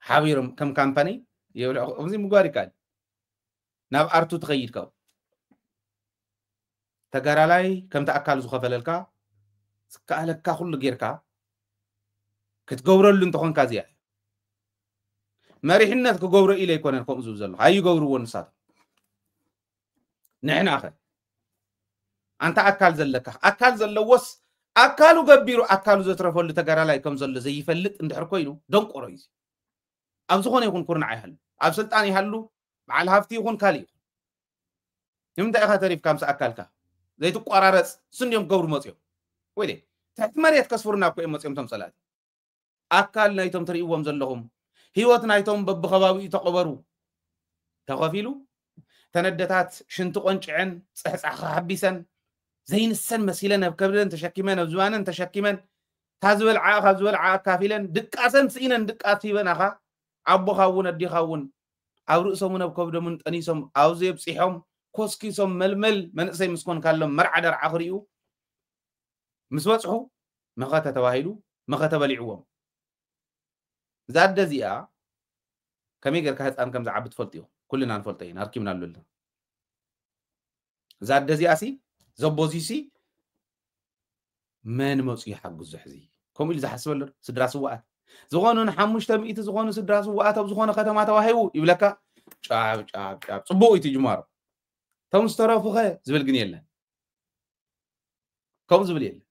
Speaker 1: ሓቢሮም ከም ካምፓኒ يقول أمزي مقاري كان ناب أرتو تغير كاو تجارة لاي كم تأكل زخفة للكا سكالك كخل غيركا كتجورو اللي انتخون كازيا مريح الناس كجورو إلى يكون الكم زوزل هاي يجورو ونصاد نحن آخر أنت أكل زلك أكل زل وس أكلوا جبيرو أكلوا زترفوا اللي تجارة لاي كم زل زي فلت عند حركوينو دون قريز أبزخون يكون كورن عيهل أبسلطان يهلو مع الهافتي يكون كالي يمتى أخذ تعريف كم سأكلك زي تقاررس سن يوم قبر مصيو ويلي تحت مريت كسفرنا كو مصيوم تم صلاة أكل نايتم تريوهم زلهم هيوت نايتم ببخباوي تقبرو تغفيلو تندتات شنتو قنچعن صحص حبيسن زين السن مسيلنا بكبرن تشكيمن وزوانن تشكيمن تازول عا كافيلن دقاسن سينن دقات يبن اخا أبو خاون أدي خاون أو رؤسهم نبكوا بدمن أنيسهم أو زي بصيحهم كوسكيسهم ململ من زي مسكون كلهم مرعدر عخريو مسوسحو مخاته تواهيلو مخاته بلعوهم زاد دزيا كم يقدر كهت أنا كم زعبت فلتيو كلنا نفلتين هركيمنا لله زاد دزيا سي زبوزيسي من موسي حق الزحزي كم اللي زحسبل سدراسو وقت زغونو نحمشت مئة زغونو سدراسو وقت بزغونو ختمه تواهيو يبلكا شاب صبو يتجمار تم استرافو خي زبل جنيلا كم زبل يلا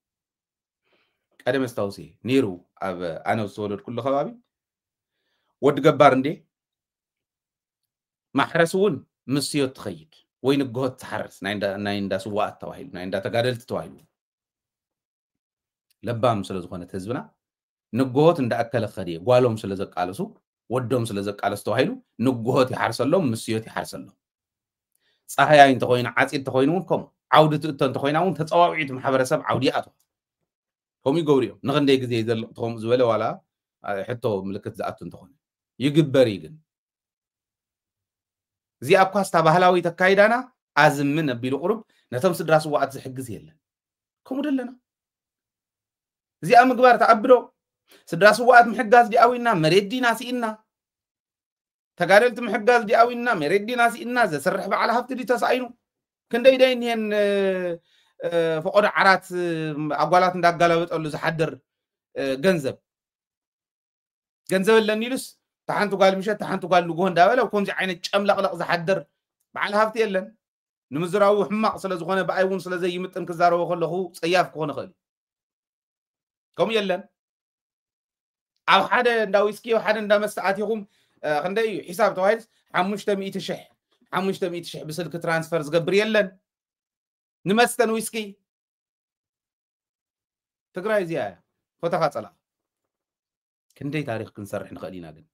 Speaker 1: قدم استوصي نيرو اب انا وسولد كل خبابي ود جبار ندي محرسون مسيو تخيد وين الجهد تحرس نايندا سواء تواهيل نايندا تقادلت تواهيل لبام سلا زغونة هزبنا نجوهت عند أكل خديه قالهم سلزق على سوق ودهم سلزق على استوهيلو نجوهت يحرسلهم مسيوت يحرسلهم صحيح أنت خوين عاصي تخوينونكم عودة أنت خوينون تتصاوعيت محبر سب عودياته هم يقولوا نغندي جزء إذا تهم زولا ولا حتى ملكة زعت أنت خوين يجبر يجن زي أقاس تبهلاوي تكايدانا أزم من بيلو قرب نتمس دراسة وقت حق زيلا كم دلنا زي أمقبار تعبرو سدراس وقت محجاز دي أوينا مريدي ناسي إنا تقارلت محجاز دي أوينا مريدي ناسي إنا زي سرح على هفت دي تسعينو كن دايدين هن فقد عرات أقوالات እንዳጋለበጠሉ ዝሓድር ገንዘብ ለኒልስ ተሓንቱ ጓል ምሸት ተሓንቱ ጓል ንጎ እንዳበለ ከምዚ ዓይነት ጨምለቅለቅ ዝሓድር በዓል ሃብቲ የለን ንምዝራዊ ሕማቅ ስለ ዝኾነ በኣይ እውን ስለ ዘይምጥን ክዛረቦ ከለኹ ፀያፍ ክኾን ይኽእል ከምኡ የለን ኣብ ሓደ እንዳ ዊስኪ ኣብ ሓደ እንዳ መስተ ኣትኹም ክንደይ እዩ ሒሳብ ተባሂልስ 500,000 ብስልኪ ትራንስፈር ዝገብር የለን ንመስተን ዊስኪ ትግራይ እዚኣ እያ ፎቶኻ ፀላቕ ክንደይ ታሪክ ክንሰርሕ ንኽእል ኢና ግን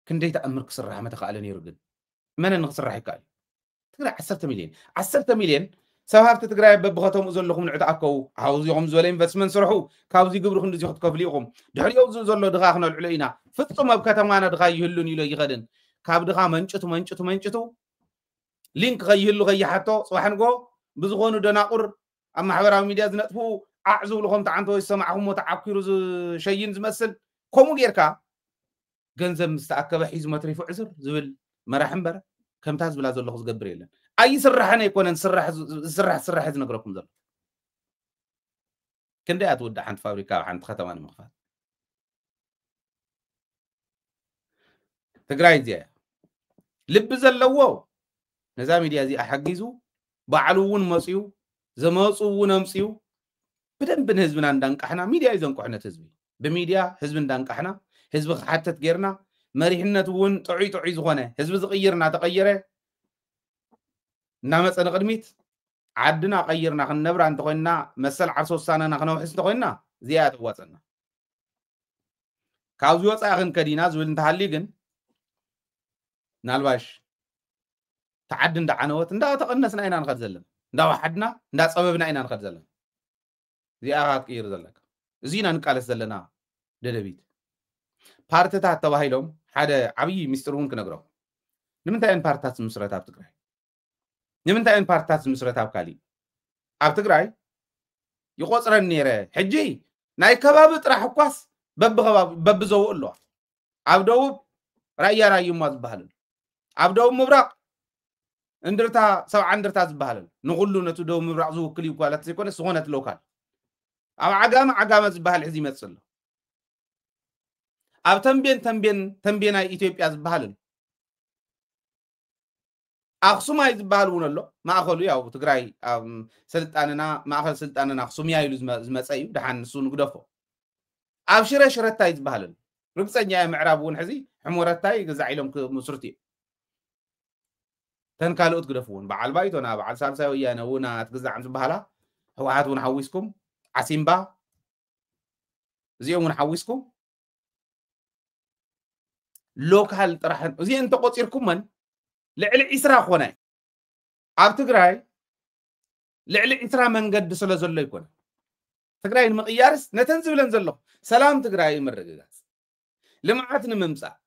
Speaker 1: ክንደይ ተኣምር ክስራሕ መተኸኣለ ነይሩ ግን መነ ንክስራሕ ይከኣል ትግራይ 10 ሚልዮን ሰብ ሃብቲ ትግራይ በብኸተምኡ ዘለኹም ንዕተኣከቡ ኣብዚኦም ዝበለ ኢንቨስትመንት ስርሑ ካብዚ ግብሪ ክንዲ ክትከፍሉ ኢኹም ድሕሪኡ ዘሎ ድኻ ክነልዕሎ ኢና ፍጹም ኣብ ከተማና ድኻ ይህሉን ኢሎ ይኸድን ካብ ድኻ መንጭቱ ሊንክ ከይህሉ ከይሓቶ ጽባሕ ንጎ ብዝኾኑ ደናቁር ኣብ ማሕበራዊ ሚድያ ዝነጥፉ ኣዕዙ ዝብልኹም ተዓንቶ ይሰማዕኹም ተዓኪሩ ዝሸይን ዝመስል ከምኡ ጌርካ ገንዘብ ምስ ተኣከበ ሒዙ መትሪፉ ዕዝር ዝብል መራሒ እምበር ከምታ ዝብላ ዘለኹ ዝገብር የለን ኣይስራሕን ኣይኮነን ስራሕ ዝነግረኩም ዘሎ ክንደይ ኣትውዳእ ሓንቲ ፋብሪካ ኣብ ሓንቲ ከተማ ንምኽፋት ትግራይ እዚኣ ልቢ ዘለዎ ነዛ ሚድያ እዚኣ ሓጊዙ ባዕሉ እውን መፅዩ ዘመፁ እውን ኣምፅዩ بدن هزبنا ندنقحنا ميديا يزنقحنا هزبي بميديا هزب ندنقحنا هزب حتت غيرنا مريحنت ون طعي زغونه هزب زغيرنا تغيره نامص نقدميت عدنا غيرنا خنبر انت خوينا مسل عرسو ساننا خنوحس تخوينا زياده وصلنا كاوزي وصا خن كدينا زول انتحلي ግን نالباش تعد እንዳ ዓነወት እንዳ ተቀነስና ኢና ንኸድ ዘለና እንዳ ዋሕድና እንዳ ፀበብና ኢና ንኸድ ዘለና زيارات كير زلك زينا نقالس زلنا ددبيت بارتታት ተባሂሎም ሓደ ዓብይ ሚስጥሩን ክነግረው ንምንታይን ፓርቲታት ምስረታ ኣብ ትግራይ ንምንታይን ፓርቲታት ምስረታ ኣብ ካሊ ኣብ ትግራይ ይቆፅረን ነይረ ሕጂ ናይ ከባቢ ጥራሕ ኳስ በብ ዘው ኣሎ ኣብ ደቡብ ራያ ራዩማ ዝበሃል ኣብ ደቡብ ምብራቅ እንድርታ ሰብዓ እንድርታ ዝበሃል ንኩሉ ነቱ ደቡብ ምብራቅ ዝውክል ይኳላት ዘይኮነ ዝኾነት ሎካል ኣብ ዓጋመ ዝበሃል ሕዚ ይመጽል ኣብ ተንቤናይ ኢትዮጵያ ዝበሃል ኣክሱማይ ዝበሃል እውን ኣሎ ማእኸሉ ያው ትግራይ ስልጣንና ማእኸል ስልጣንና ኣክሱምያ ኢሉ ዝመፀ እዩ ድሓን ንሱ ንግደፎ ኣብ ሽረታይ ዝበሃል ርግፀኛ ምዕራብ እውን ሕዚ ሕሞረታይ ገዛዕ ኢሎም መስርት እዩ ተንካልኦት ግደፍውን በዓል ባይቶና በዓል ሳልሳይ ወያነ እውን ኣትግዛዕም ዝበሃላ ህወሓት እውን ሓዊስኩም عسيمبا زيهم نحوسكم لوكال طرحن زي انت قصيركم من لعل اسرا خونا اب تግራይ لعل اسرا منقد سلا زلو يكون تግራይ المقيارس نتن زبلن زلو سلام تግራይ مرغغاس لمعات نممصا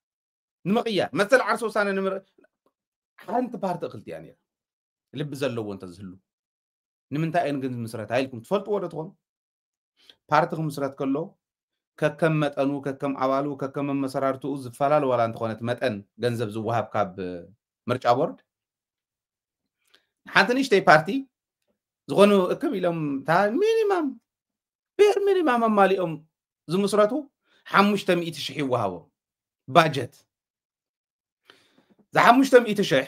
Speaker 1: نمقيار مثل عرسو سانه نمر حنت بارت اخلت يعني لب زلو انت زهلو نمنتا اين جن مسرات هايلكم تفلطوا ودتكم بارتكم مسرات كله ككم متنو ككم عوالو ككم مسرارتو زفلال ولا انت كونت متن ገንዘብ ዝወሃብ ካብ ምርጫ ቦርድ ሓንቲ ንሽተይ ፓርቲ ዝኾኑ እክብ ኢሎም ታ ሚኒማም ቢር ሚኒማም ማሊኦም ዝመስረቱ 500,000 ይወሃቦ ባጀት ዛ 500,000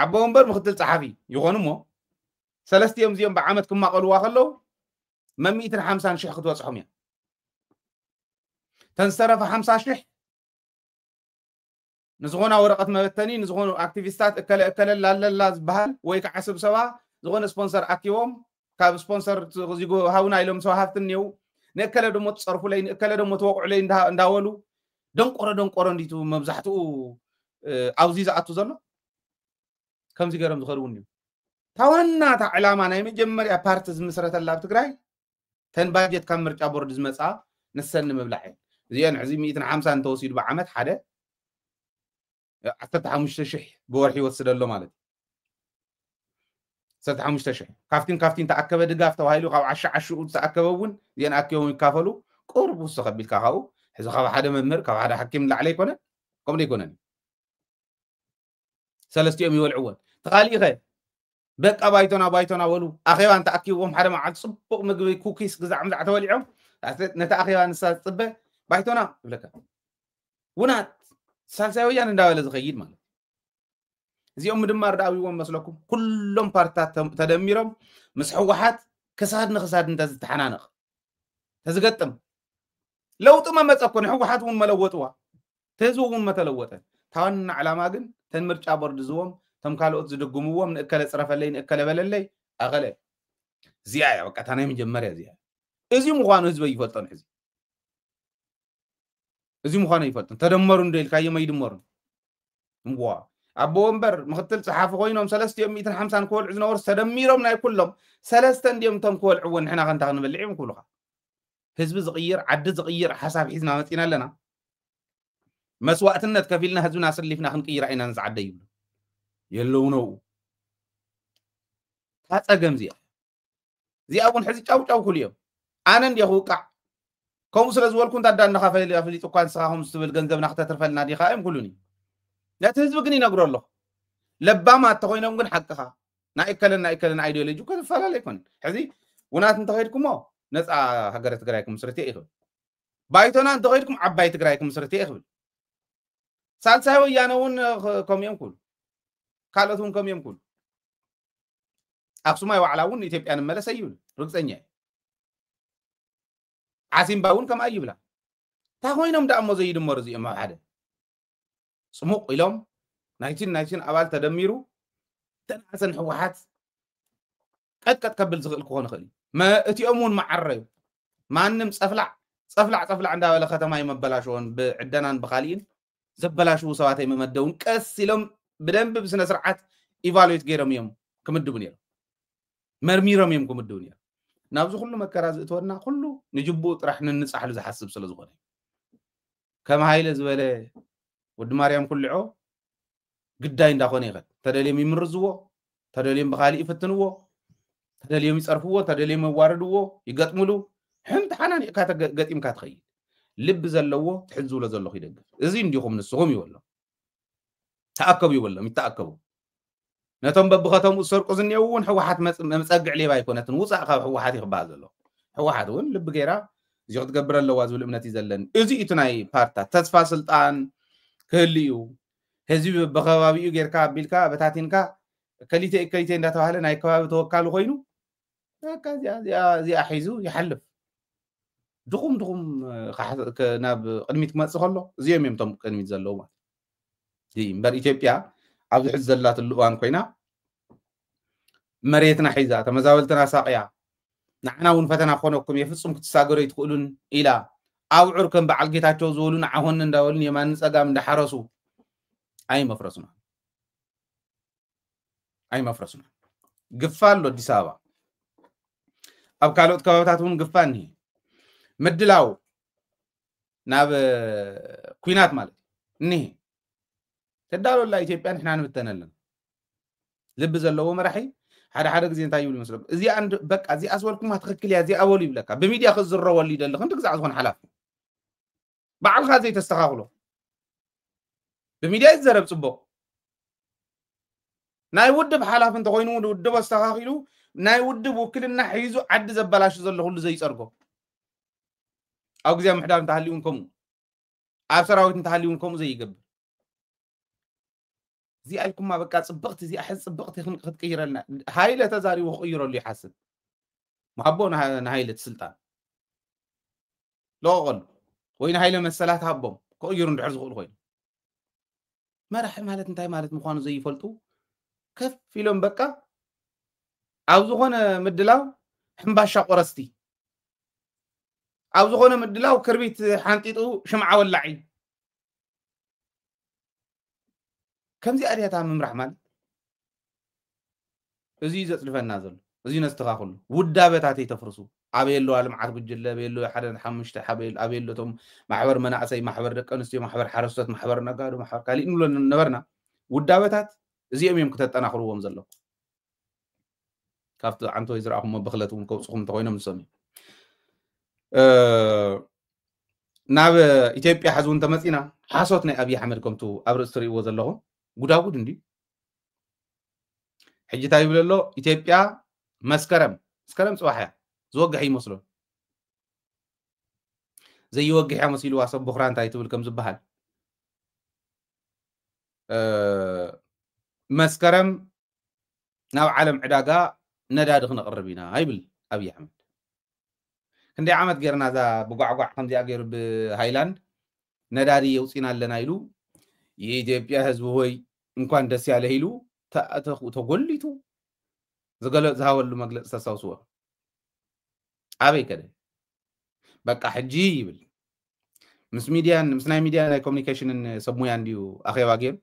Speaker 1: عبو ومبر مختل صحفي يغونمو سلستيوم زيوم بعمد كما قالوا خلو ما 150 شيخ توصحهم يا تنصرف 50 شيخ نزغونا ورقه مبتني نزغونو اكتيفيستات اكل لا زبال ويك عسب سبا زغون سبونسر اكيوم كاب سبونسر زيغو هاونا يلوم سو هافتنيو نكل دمو تصرفوا لي نكل دمو توقعوا لي انداولو دنقره انديتو مبزحتو اوزي زاتو زلو كم زيغرم زخرون تاوانا تا علامه ناي مجمريا بارتز مسرت الله تግራይ تن باجت كم مرጫ بورد زمصا نسن مبلعي زين عزي 150 توسيد بعمت حدا 15,000 بورحي وسدلو مالت 15,000 كافتين تاكبه دغاف توهايلو قاب عشو تاكبون زين اكيوم يكافلو قربو سخبيل كاخاو حزو خاب حدا ممر كاب حدا حكيم لعلي يكون كم يكونني سلستيوم يولعون تقالي غير بقى بايتونا ولو أخيوا أنت أكيوهم حدا مع صبق مقبي كوكيس قزع مزع توليعهم نتا أخيوا نسا صبه بايتونا لك ونات سالساوي ويان نداول زغيد مال زيهم مدمر داويهم مسلكم كلهم بارتات تدميرهم مسحوحات كساد نخساد انت تحنانق تزقطم لو طما مصكون حوحات ون ملوطوا تزوون متلوطه ታዋና ዓላማ ግን ተን ምርጫ ቦርድ ዝዎም ተም ካልኦት ዝድግምዎም ንእከለ ጽረፈለይ ንእከለ በለለይ ኣኸለ ዚያ ያ በቃ ታናይ መጀመሪያ ዚያ እዚ ምዃኑ ህዝብ ይፈልጦን ሕዚ እዚ ምዃኑ ይፈልጦን ተደመሩ እንደል ካየመ ይድመሩ እምዋ ኣቦ ወንበር ምክትል ጸሓፊ ኮይኖም 350 ክወልዑ ዝነበሩ ተደሚሮም ናይ ኩሎም 3 እንዲም ተም ክወልዑ ንሕና ከንታ ክንበልዕ እዮም ኩሉኻ ህዝቢ ዝቕይር ዓዲ ዝቕይር ሓሳብ ሒዝና መፂና ኣለና مسواتنا تكفيلنا هزونا سلفنا خنقير عينا نزعد يبلو يلونو هاتسقم زي أبون حزي تاو كل يوم أنا ندي أخوكع كم سلز والكون تدان نخافي أفلي تقان ساهم استبل جنزب نختار فلنا دي خائم كلوني لا تهزبقني نقول الله لبا ما تقوينا ممكن حقها نايكلنا ايديولوجي كذا فلا ليكون حزي ونات انتغيركم ما نسعى حقرت قرايكم مسرتي إخو بايتونا انتغيركم عبايت قرايكم مسرتي إخو سالساوي ويانون كم يوم كل كالتون كم يوم كل أقسم ما وعلاون يتبقى أنا ملا سيول رقصني عاصم باون كم أيوب لا تاخوينهم دا أمو زيد مرزي أما حدا سموق إلهم 19 أبال تدميرو تنعسن حوحات قد قبل زغل كون خلي ما اتي أمون معرّي ما نم صفلع عندها ولا ختماي مبلاشون بعدنان بخالين زبلاشو سواتي ممدون كسلهم بدنب بسنة سرعات إيفالويت غيرهم يوم كم الدنيا مرميرهم يوم كم الدنيا نابزو كله مكراز اتورنا كله نجبوت راح ننصح له حسب سلا زغونه كما هايل زبله ود مريم كلعو قداي እንዳኾነ ይኸል ተደልዮም ይምርዝዎ ተደልዮም በኻሊ ይፈትንዎ ተደልዮም ይጸርፍዎ ተደልዮም ይዋርድዎ ይገጥሙሉ ሕምት ሓናን ኢካ ገጢምካ ትኸይድ ልብ ዘለዎ ትሕዝብሎ ዘለኹ ይደግፍ እዚ እንዲኹም ንስኹም ይወሎ ተኣከቡ ይወሎም ይተኣከቡ ነቶም በብኸቶም ዝሰርቁ ዝኔውን ሕወሓት መፀግዕ ሌባ ይኮነትን ውፃእ ካብ ሕወሓት ይኽባእ ዘሎ ሕወሓት እውን ልቢ ገይራ እዚ ክትገብር ኣለዋ ዝብል እምነት እዩ ዘለኒ እዚ እቲ ናይ ፓርታት ተስፋ ስልጣን ክህልዩ ህዝቢ በኸባቢኡ ጌርካ ኣቢልካ በታቲንካ ከሊቴ እንዳተባሃለ ናይ ከባቢ ተወካሉ ኮይኑ በቃ እዚኣ ሒዙ ይሓልፍ ድኹም ናብ ቅድሚት ክመፅእ ከሎ እዚኦም እዮም ቶም ቅድሚት ዘለዉ ማለት እዩ እምበር ኢትዮጵያ ኣብዚ ሕዚ ዘላትሉ እዋን ኮይና መሬትና ሒዛ ተመዛበልትና ሳቕያ ንዓና እውን ፈተና ክኾነኩም የፍፁም ክትሳገሩ ይትኽእሉን ኢላ ኣውዑር ከም በዓል ጌታቸው ዝበሉ ንዓሆን እንዳበሉን የማን ፀጋም እንዳሓረሱ أي مفرسنا قفال له دي سابا أب كالوت كوابتاتون قفاني مدلاو ناب كوينات مالك نيه تدالو الله يتبقى نحن نبتنلن لبز اللو مرحي حدا زين تايو لي مسلك زي عند بك زي أسولكم ما تخكل يا زي أولي بلك بميديا خزر واللي دلك انت قزع زون حلاف بعد خازي تستغاغلو بميديا يزرب صبو ناي ودب حلاف انت خوينو ودب استخاخيلو ناي ودب وكلنا حيزو عد زبلاش زل كل زي صرغو او غزي محدار تحليونكم ابصراوت تحليونكم زي يقبل زي الكم ما بقى صبقت زي احس صبقت خنقيرلنا هايله تزاري وخيرو اللي يحسب محبونا هايله السلطان لو قل وين هايله مسلات هبهم كيرو ندحر زغل خوين ما راح مالت انتهي مالت مخانو زي يفلطو كيف فيلم بقى عاوزو هنا مدلاو حنباشا قرستي عاوزو هنا مدلاو كربيت حانطيطو شمعة ولعي كم زي ارياتا ممرح مال ازي زصلفنا زل ازي نستخاخلو ودابتاتي تفرسو ابيلو علمعات بجله ابيلو حدا حمشته حبيل ابيلو توم محبر مناعسي محبر دقنستي محبر حرستات محبر نغارو محبر قالي انلو نبرنا ودابتات ازيهم يم كتطناخروهم زلو كافت عنتو يزرعهم بخلتهم كوصهم تقوينهم نسمي ناب ኢትዮጵያ حزون ተመፂና ሓሶት ናይ ኣብይ ኣሕመድ ከምቱ ኣብ ርእስ ትሪእዎ ዘለኹም ጉዳጉድ እንዲ ሕጂ እንታይ ይብል ኣሎ ኢትዮጵያ መስከረም ፅባሕ እያ ዝወግሕ ይመስሎ ዘይወግሕ እያ መሲልዋ ሰብ ብኹራ እንታይ ትብል ከም ዝበሃል መስከረም ናብ ዓለም ዕዳጋ ነዳዲ ክነቕርብ ኢና ይብል ኣብይ ኣሕመድ ክንደይ ዓመት ጌርና እዛ ብጓዕጓዕ ከምዚኣ ገይሩ ብሃይላንድ ነዳዲ የውፂና ኣለና ኢሉ የኢትዮጵያ ህዝቢ ሆይ እንኳን ደስ ያለ ኢሉ ተጎሊቱ ዝሃበሉ መግለፂ ተሳውስዎ ኣበይ ከደ በቃ ሕጂ ይብል ምስ ናይ ሚድያ ናይ ኮሚኒኬሽንን ሰብ ሞያ እንድዩ ኣኼባ ገይሩ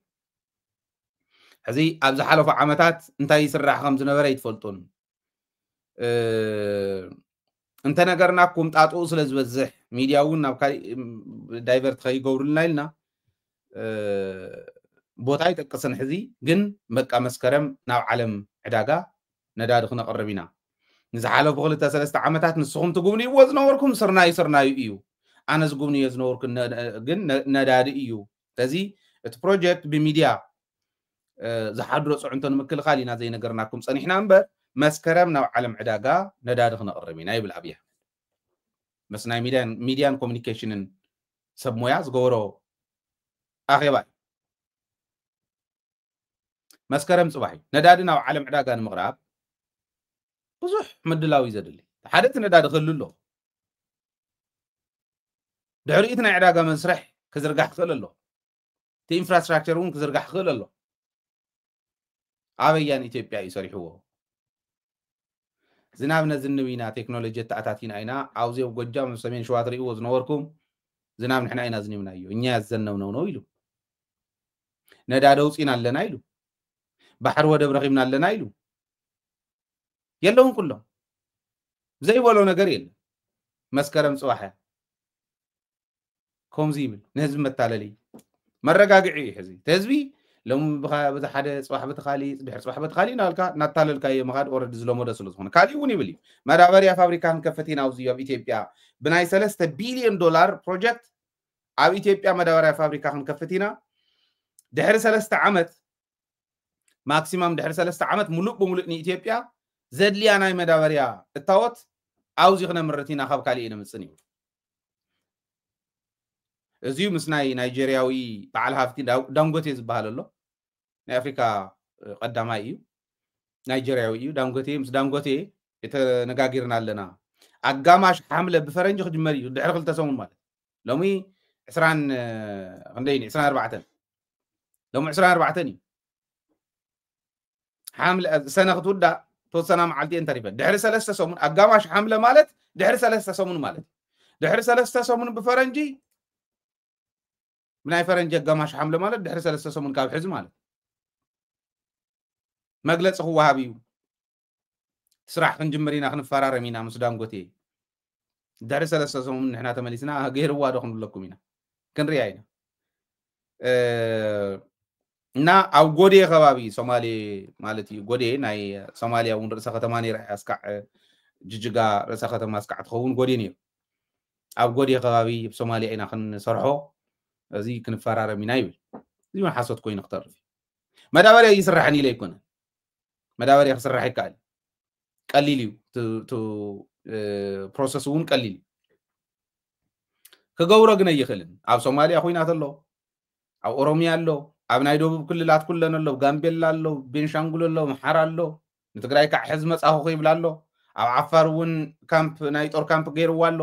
Speaker 1: ሕዚ ኣብ ዝሓለፉ ዓመታት እንታይ ይስራሕ ከም ዝነበረ ይትፈልጡን እንተ ነገርና ቁምጣጥኡ ስለ ዝበዝሕ ሚድያ እውን ናብ ካሊእ ዳይቨርት ከይገብሩልና ኢልና ቦታ ይጠቅስን ሕዚ ግን በቃ መስከረም ናብ ዓለም ዕዳጋ ነዳዲ ክነቕርብ ኢና ንዝሓለፉ 2-3 ዓመታት ንስኹም ትጉብንይዎ ዝነበርኩም ስርናዩ እዩ ኣነ ዝጉብንዮ ዝነበርኩ ግን ነዳዲ እዩ ስለዚ እቲ ፕሮጀክት ብሚድያ ዝሓድሮ ፅዕንቶ ንምክልኻል ኢና ዘይነገርናኩም ፀኒሕና እምበር መስከረም ናብ ዓለም ዕዳጋ ነዳዲ ክነቕርብ ኢና ይብል ኣብይ ኣሕመድ ምስ ናይ ሚድያን ኮሚኒኬሽንን ሰብ ሞያ ዝገበሮ ኣኼባ እዩ መስከረም ፅባሕ እዩ ነዳዲ ናብ ዓለም ዕዳጋ ንምቕራብ ብዙሕ ምድላው እዩ ዘድሊ ሓደ እቲ ነዳዲ ክህሉ ኣሎ ድሕሪኡ እቲ ናይ ዕዳጋ መስርሕ ክዝርጋሕ ክኽእል ኣሎ እቲ ኢንፍራስትራክቸር እውን ክዝርጋሕ ክኽእል ኣሎ ኣበያን ኢትዮጵያ እዩ ሰሪሕዎ ዝናብ ነዝንብ ኢና ቴክኖሎጂ ተኣታቲና ኢና ኣብዚ ኣብ ጎጃም ሰሜን ሸዋ ትሪእዎ ዝነበርኩም ዝናብ ንሕና ኢና ዝንብና እዩ እኛ ያዘነብነው ነው ኢሉ ነዳዲ ውፂና ኣለና ኢሉ ባሕሪ ወደብ ረኺብና ኣለና ኢሉ የለውን ኩሎም ዘይበሎ ነገር የለን መስከረም ፅባሕ እያ ከምዚ ይብል ንህዝቢ መታለሊ መረጋግዒ እዩ ሕዚ ህዝቢ ሎም በዛ ሓደ ፅባሕ በቲ ካሊእ ድሕሪ ፅባሕ በቲ ካሊእ ናልካ እናታለልካዮ መኻድ ኦረዲ ዝለመደ ስለ ዝኾነ ካሊእ እውን ይብል እዩ መዳበርያ ፋብሪካ ክንከፍት ኢና ኣብዚ ኣብ ኢትዮጵያ ብናይ 3 ቢልዮን ዶላር ፕሮጀክት ኣብ ኢትዮጵያ መዳበርያ ፋብሪካ ክንከፍት ኢና ድሕሪ 3 ዓመት ማክሲማም ድሕሪ 3 ዓመት ሙሉእ ብሙሉእ ንኢትዮጵያ ዘድልያ ናይ መዳበርያ እታወት ኣብዚ ክነምርት ኢና ካብ ካሊእ ንምፅን እዩ እዚዩ ምስ ናይ ናይጀርያዊ በዓል ሃፍቲ ዳንጎቴ ዝበሃል ኣሎ ናይ ኣፍሪካ ቀዳማይ እዩ ናይጀርያዊ እዩ ዳንጎቴ ምስ ዳንጎቴ የተነጋጊርና ኣለና ኣጋማሽ ሓምለ ብፈረንጂ ክጅመር እዩ ድሕሪ 2 ሰሙን ማለት ሎሚ 24 ሎሚ 24 እዩ ሓምለ ሰነ ክትውዳእ ተወሰና መዓልቲ እንተሪፈ ድሕሪ 3 ሰሙን ኣጋማሽ ሓምለ ማለት ድሕሪ 3 ሰሙን ማለት ድሕሪ 3 ሰሙን ብፈረንጂ ብናይ ፈረንጂ ኣጋማሽ ሓምለ ማለት ድሕሪ 3 ሰሙን ካብ ሕዚ ማለት መግለፂ ክወሃብ እዩ ስራሕ ክንጅምር ኢና ክንፈራረም ኢና ምስ ዳንጎቴ ድሕሪ 3 ሰሙን ንሕና ተመሊስና ገይርዋ ዶ ክንብለኩም ኢና ክንሪያ ኢና እና ኣብ ጎዴ ከባቢ ሶማሌ ማለት እዩ ጎዴ ናይ ሶማልያ እውን ርእሰ ከተማ ነይራ እስካዕ ጅጅጋ ርእሰ ከተማ እስካዕ ትኸውን ጎዴ ነይሩ ኣብ ጎዴ ከባቢ ብሶማልያ ኢና ክንሰርሖ እዚ ክንፈራረም ኢና ይብል እዚ እውን ሓሶት ኮይኑ ክተርፍ መዳበርያ ይስራሕን ኢለ ይኮነ መዳበርያ ክስራሕ ይከኣል ቀሊል እዩ ፕሮሰስ እውን ቀሊል ክገብሮ ግን ኣይኽእልን ኣብ ሶማልያ ኩናት ኣሎ ኣብ ኦሮሚያ ኣሎ ኣብ ናይ ደቡብ ክልላት ኩለን ኣሎ ጋምቤላ ኣሎ ቤንሻንጉል ኣሎ ምሓር ኣሎ ንትግራይ ከዓ ሕዚ መፃኹ ይብላ ኣሎ ኣብ ዓፋር እውን ካምፕ ናይ ጦር ካምፕ ገይርዋ ኣሎ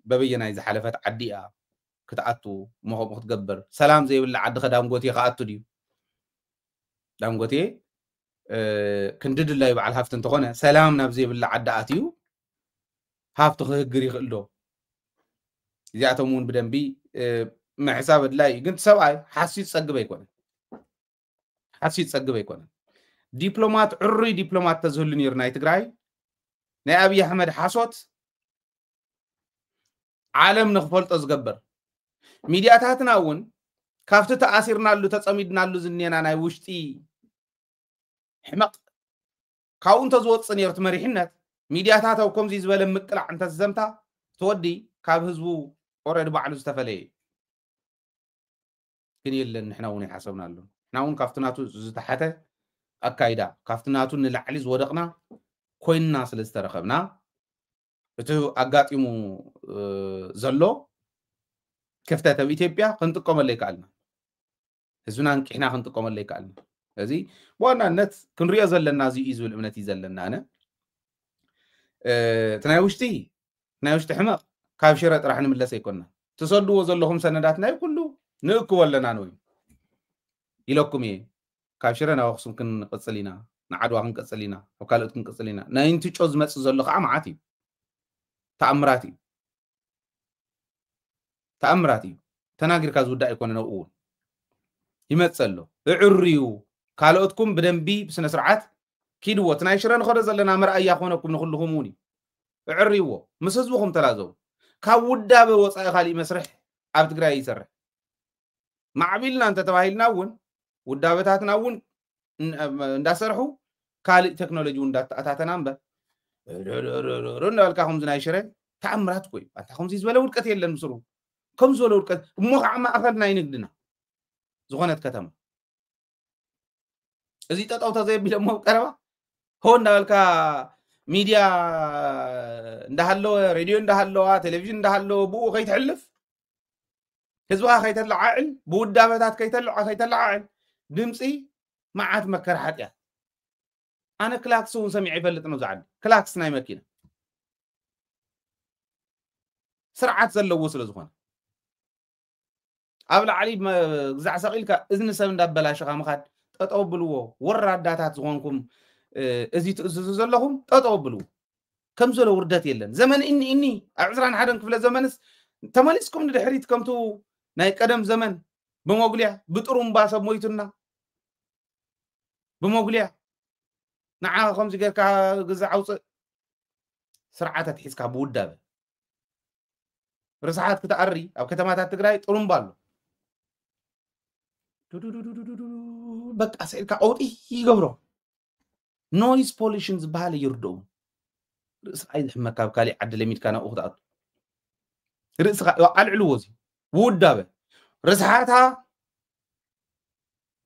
Speaker 1: በበየናይ ዝሓለፈት ዓዲ እያ ክትኣቱ ምኹም ክትገብር ሰላም ዘይብላ ዓዲ ከዳንጎቴ ከኣቱ ድዩ ዳንጎቴ ክንድድላ ይበዓል ሃፍቲ እንተኾነ ሰላም ናብ ዘይብላ ዓዲ ኣትዩ ሃፍቲ ክህግር ይኽእል ዶ እዚኣቶም እውን ብደንቢ ምሕሳብ ኣድላይ ግን ሰብኣይ ሓሲት ፀግብ ኣይኮነን ዲፕሎማት ዕሩይ ዲፕሎማት ተዝህሉ ነይሩ ናይ ትግራይ ናይ ኣብይ ኣሕመድ ሓሶት ዓለም ንክፈልጦ ዝገብር ሚድያታትና እውን ካብቲ ተኣሲርናሉ ተፀሚድናሉ ዝኔና ናይ ውሽጢ ሕመቕ ካብኡ እንተዝወፅእ ነይሩ እቲ መሪሕነት ሚድያታት ኣብ ከምዚ ዝበለ ምቅላዕ እንተዘምታ ተወዲ ካብ ህዝቡ ኦረዲ ባዕሉ ዝተፈለየ ግን የለን ንሕና እውን ይሓሰብና ኣሎ ንሕና እውን ካብቲ ናቱ ዝተሓተ ኣካይዳ ካፍትናቱ ንላዕሊ ዝወደቕና ኮይንና ስለ ዝተረኸብና እቲ ኣጋጢሙ ዘሎ ክፍተት ኣብ ኢትዮጵያ ክንጥቀመሉ ይከኣልና ህዝብና ንቂሕና ክንጥቀመሉ ይከኣልና እዚ ብዋናነት ክንሪኦ ዘለና እዚ እዩ ዝብል እምነት እዩ ዘለና ኣነ እቲ ናይ ውሽጢ ሕማቕ ካብ ሽረ ጥራሕ ንምለስ ኣይኮንና ትሰድዎ ዘለኹም ሰነዳት ናይ ኩሉ ንእክቦ ኣለና ንወዩ ኢለኩም እየ ካብ ሽረ ናብ ኣክሱም ክንቅፅል ኢና ንዓድዋ ክንቅፅል ኢና ኣብ ካልኦት ክንቅፅል ኢና ናይ እንትጮ ዝመፅእ ዘሎ ከዓ መዓት እዩ ተኣምራት እዩ ተናጊርካ ዝውዳእ ኣይኮነ ነብኡ እውን ይመፅእ ኣሎ እዕርዩ ካልኦትኩም ብደንቢ ብስነ ስርዓት ኪድዎ እቲ ናይ ሽረ ንኸዶ ዘለና መርኣያ ኮነኩም ንኩልኩም እውን እዕርይዎ ምስ ህዝብኩም ተላዘቡ ካብ ውዳበ ወፃኢ ካሊእ መስርሕ ኣብ ትግራይ ይሰርሕ ማዕቢልና እንተተባሂልና እውን ውዳበታትና እውን እንዳሰርሑ ካልእ ቴክኖሎጂ እውን እንዳተኣታተና እምበር እንዳበልካ ከምዚ ናይ ሽረ ተኣምራት ኮዩ ኣንታ ከምዚ ዝበለ ውድቀት የለን ምስሩ ከም ዝበለ ውድቀት እሞ ከዓ ማእኸል ናይ ንግድና ዝኾነት ከተማ እዚ ጠጠው ተዘየቢለ እሞ ቀረባ هو እንዳበልካ ሚድያ እንዳሃለወ ሬድዮ እንዳሃለዋ ቴሌቪዥን እንዳሃለወ ብኡ ከይትሕልፍ ህዝብኻ ከይተለዓዕል ብውዳበታት ከይተለዓዕል ድምፂ መዓት መከራ ሓጢያት ኣነ ክላክስ እውን ሰሚዐ ይፈልጥ ነው ዝዓዲ ክላክስ ናይ መኪና ስርዓት ዘለዎ ስለ ዝኾነ ኣብ ላዕሊ ግዛዕ ሰቂልካ እዝኒ ሰብ እንዳበላሽኻ ምኻድ ጠጠው ብልዎ ወራዳታት ዝኾንኩም እዚ ትእዝዙ ዘለኹም ጠጠው ብልዎ ከም ዘሎ ውርደት የለን ዘመን እኒ ኣብ 21 ክፍለ ዘመንስ ተመሊስኩም ንድሕሪት ከምቱ ናይ ቀደም ዘመን ብመጉልያ ብጥሩምባ ሰብ ሞይቱና ብመጉልያ ንዓ ከምዚ ጌርካ ግዛዕ ኣውፅእ ስርዓታት ሒዝካ ብውዳበ ርስሓት ክትኣሪ ኣብ ከተማታት ትግራይ ጥሩምባ ኣሎ በቃ ስኢልካ ኣውጢ ይገብሮ ኖይዝ ፖሊሽን ዝበሃል ይርድኡ ርእስኻ ይዝሕመካ ኣብ ካሊእ ዓዲ ለሚድካ ናብኡ ክትኣቱ ርእስኻ ኣልዕልዎ እዚ ውዳበ ርስሓታ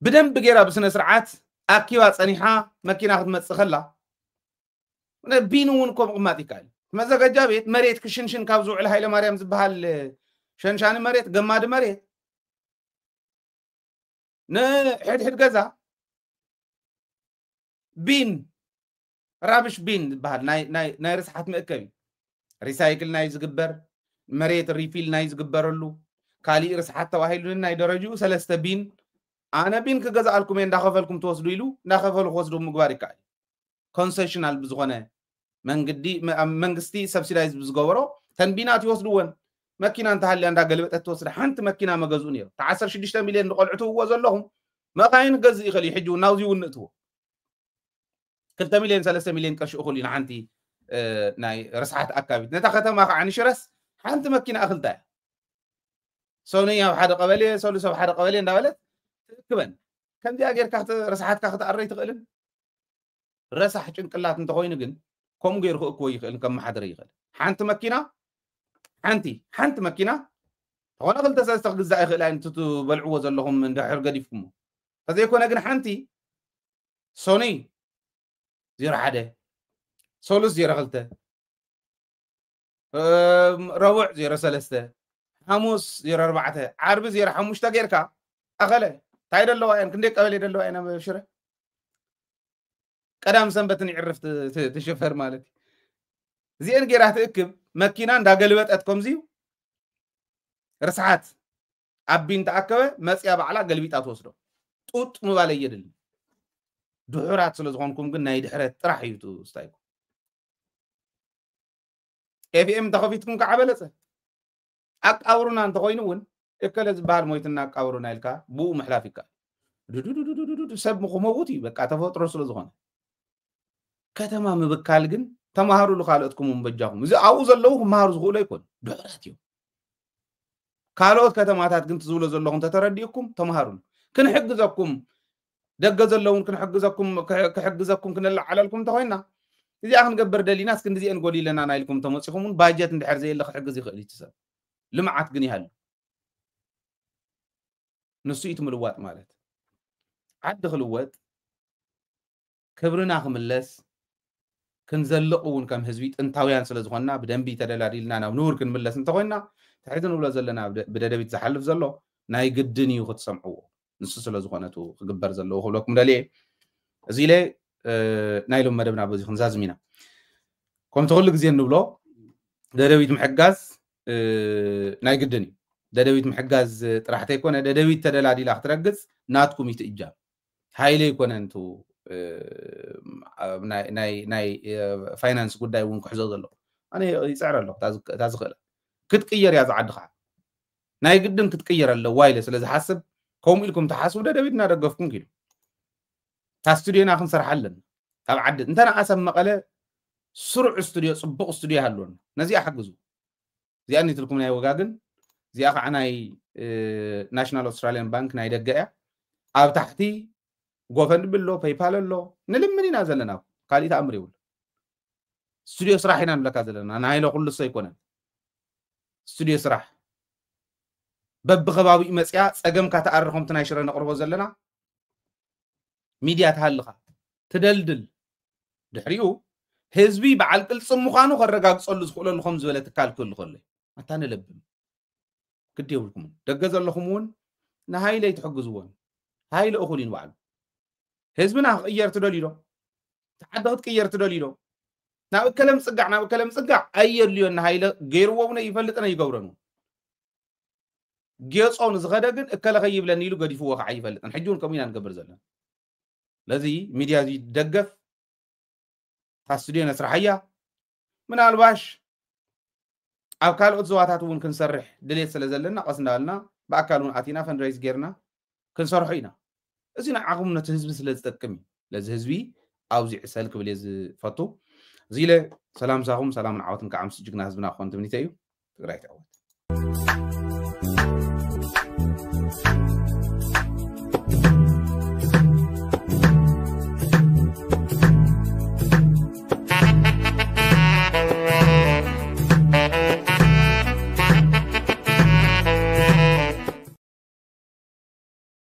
Speaker 1: ብደንብ ጌራ ብስነ ስርዓት ኣኪባ ፀኒሓ መኪና ክትመፅእ ከላ ቢን እውን ከምኡ ቅማጥ ይከኣል መዘጋጃ ቤት መሬት ክሽንሽን ካብ ዝውዕል ሃይለ ማርያም ዝበሃል ሸንሻኒ መሬት ገማዲ መሬት ንሕድሕድ ገዛ ቢን ራብሽ ቢን ዝበሃል ናይ ርስሓት መእከቢ ሪሳይክል ናይ ዝግበር መሬት ሪፊል ናይ ዝግበረሉ ካሊእ ርስሓት ተባሂሉ ናይ ደረጅኡ 3 ቢን ኣነ ቢን ክገዛኣልኩም እየ እንዳኸፈልኩም ትወስዱ ኢሉ እንዳኸፈሉ ክወስዱ ምግባር ይከኣል ኮንሴሽናል ብዝኾነ መንግስቲ ሰብሲዳይዝ ብዝገበሮ ተንቢናት ይወስድዎን መኪና እንተሃልያ እንዳገልበጠት ትወስድ ሓንቲ መኪና መገዝኡ ነይሩ ታ 16 ሚልዮን ንቆልዕትዎ ዘለኹም መኻይን ገዝእ ይኽእል እዩ ሕጂ ናብዚ እውን ንእትዎ 2 ሚልዮን 3 ሚልዮን ቅርሺ እኹል እዩ ንሓንቲ ናይ ርስሓት ኣካቢት ነታ ከተማ ከዓ ንሽረስ ሓንቲ መኪና እኽልታ እያ ሶኒ ኣብ ሓደ ቀበሌ ሰሉስ ኣብ ሓደ ቀበሌ እንዳበለት ትእክበን ከምዚኣ ጌርካ ርስሓትካ ክትኣረይ ትኽእልን ረሳሕ ጭንቅላት እንተኮይኑ ግን ከምኡ ገይሩ ክእክቦ ይኽእል ከመሓድር ይኽእል ሓንቲ መኪና ተኾነ 2-3 ክግዛእ ይኽእል እያ እንትትበልዕዎ ዘለኹም እንድሕር ገዲፍኩሞ ከዘይኮነ ግን ሓንቲ ሶኒ 01 ሰሉስ 02 ረቡዕ 03 ሓሙስ 04 ዓርቢ 05 ጌርካ ኣኸለ እንታይ ደለዋ እየን ክንደይ ቀበሌ ደለዋ እየን ኣብ ሽረ ቀዳም ሰንበትን ይዕርፍ ትሽፈር ማለት እዚአን ጌራ ትእክብ መኪና እንዳገልበጠት ከምዚዩ ርስሓት ኣቢን ተኣከበ መፅያ ባዕላ ገልቢጣ ትወስዶ ጡጥ ምባለ የድል ድሑራት ስለ ዝኾንኩም ግን ናይ ድሕረት ጥራሕ እዩ ትስታይኩም ኤፍኤም ተኸፊትኩም ከዓ በለፀ ኣቃብሩና እንተኮይኑ እውን እከለ ዝበሃል ሞይትና ኣቃብሩና ኢልካ ብኡ ምሕላፍ ይከኣል ሰብ ምኹመውት እዩ በቃ ተፈጥሮ ስለ ዝኾነ ከተማ ምብካል ግን ተማሃሩሉ ካልኦትኩም በጃኹም እዚ ኣብኡ ዘለዉ ክመሃሩ ዝኽእሉ ኣይኮኑ ድሑራት እዮም ካልኦት ከተማታት ግን ትዝብሎ ዘለኹም ተተረዲእኩም ተማሃሩሉ ክንሕግዘኩም ደገ ዘለውን ክሕግዘኩም ክንለዓለልኩም እንተኮይና እዚኣ ክንገብር ደሊና እስኪ እንዲዚአን ጎዲለና ናኢልኩም ተመፂኹም እውን ባጀት እንድሕር ዘየለ ክሕግዝ ይኽእል እዩ ትሰብ ልምዓት ግን ይሃሉ ንሱ እዩ ትምልዋጥ ማለት ዓዲ ክልወጥ كبرنا خملس كنزلقون كم هزبي انتاويان سلا زخنا بدنبي تدلاديلنا ناو نور كنملس انت خوينا تحيدن ولا زلنا بددبيت زحلف زلو ناي قدني وختسمعو نص سلا زخناتو خغبر زلو خلوكم دلي ازي لي نايلوم مدبنا بزي خنزازمينا كم تقول لك زين نبلو ددبيت محجاز ناي قدني ددبيت محجاز طرحتي يكون ددبيت تدلادي لا ترقص ناتكم يتاجاب هايلي يكون انتو ناي فاينانس قداي وين كحزو زلو انا يسعر له تازخله كتقير يا زعدخا ناي قدن كتقير له وايله سلاذ حسب كوم لكم تحاسبوا دبيتنا دغفكم كيلو تاستوديونا خنسرحلن تاب عد انتنا اسم مقله سرع استوديو صبق استوديو هالون نزي احجزوا زي اني تلكم ناي وغاغن زي اخ عناي ناشونال استراليان بانك ناي دغيا اب تحتي غوفند بلو بايبال لو نلمنينا زلنا قالي تامري ول استوديو صراحنا نلك زلنا انا هايلو كل سي يكون استوديو صراح بب خبابي مصيا صقم كاتعرخم تناشر نقربو زلنا ميديا تهلخا تدلدل دحريو حزبي بعل قلصم مخانو خرغاغصل زخول لكم زبله تكال كل خله متى نلبم كديولكم دغزلكمون نهايله يتحجزون هايله اخولين بعد حزبنا غير تدليلو تعدت غير تدليلو ناو كلام صقع اير ليون هايله غيروونه يفلطنا يغورنو جيصون زغدغن اكل خيبلني يلو غديفو وقع يفلطن حجون كمينا نقبر زلنا لذي ميديا زي دغف تاستديو نسرحيا من الباش او كالوت زواتات ون كنسرح دليت سلازلنا قسنالنا باكالون اتينا فندريز غيرنا كنسرحينا ازينا عقمنا تهزب سلازتقمي لذ حزبي اوزي عسلك بليز فاتو زيله سلام ساهم سلام عوتن كعمس جغنا حزبنا خونت منيتيو تغرايت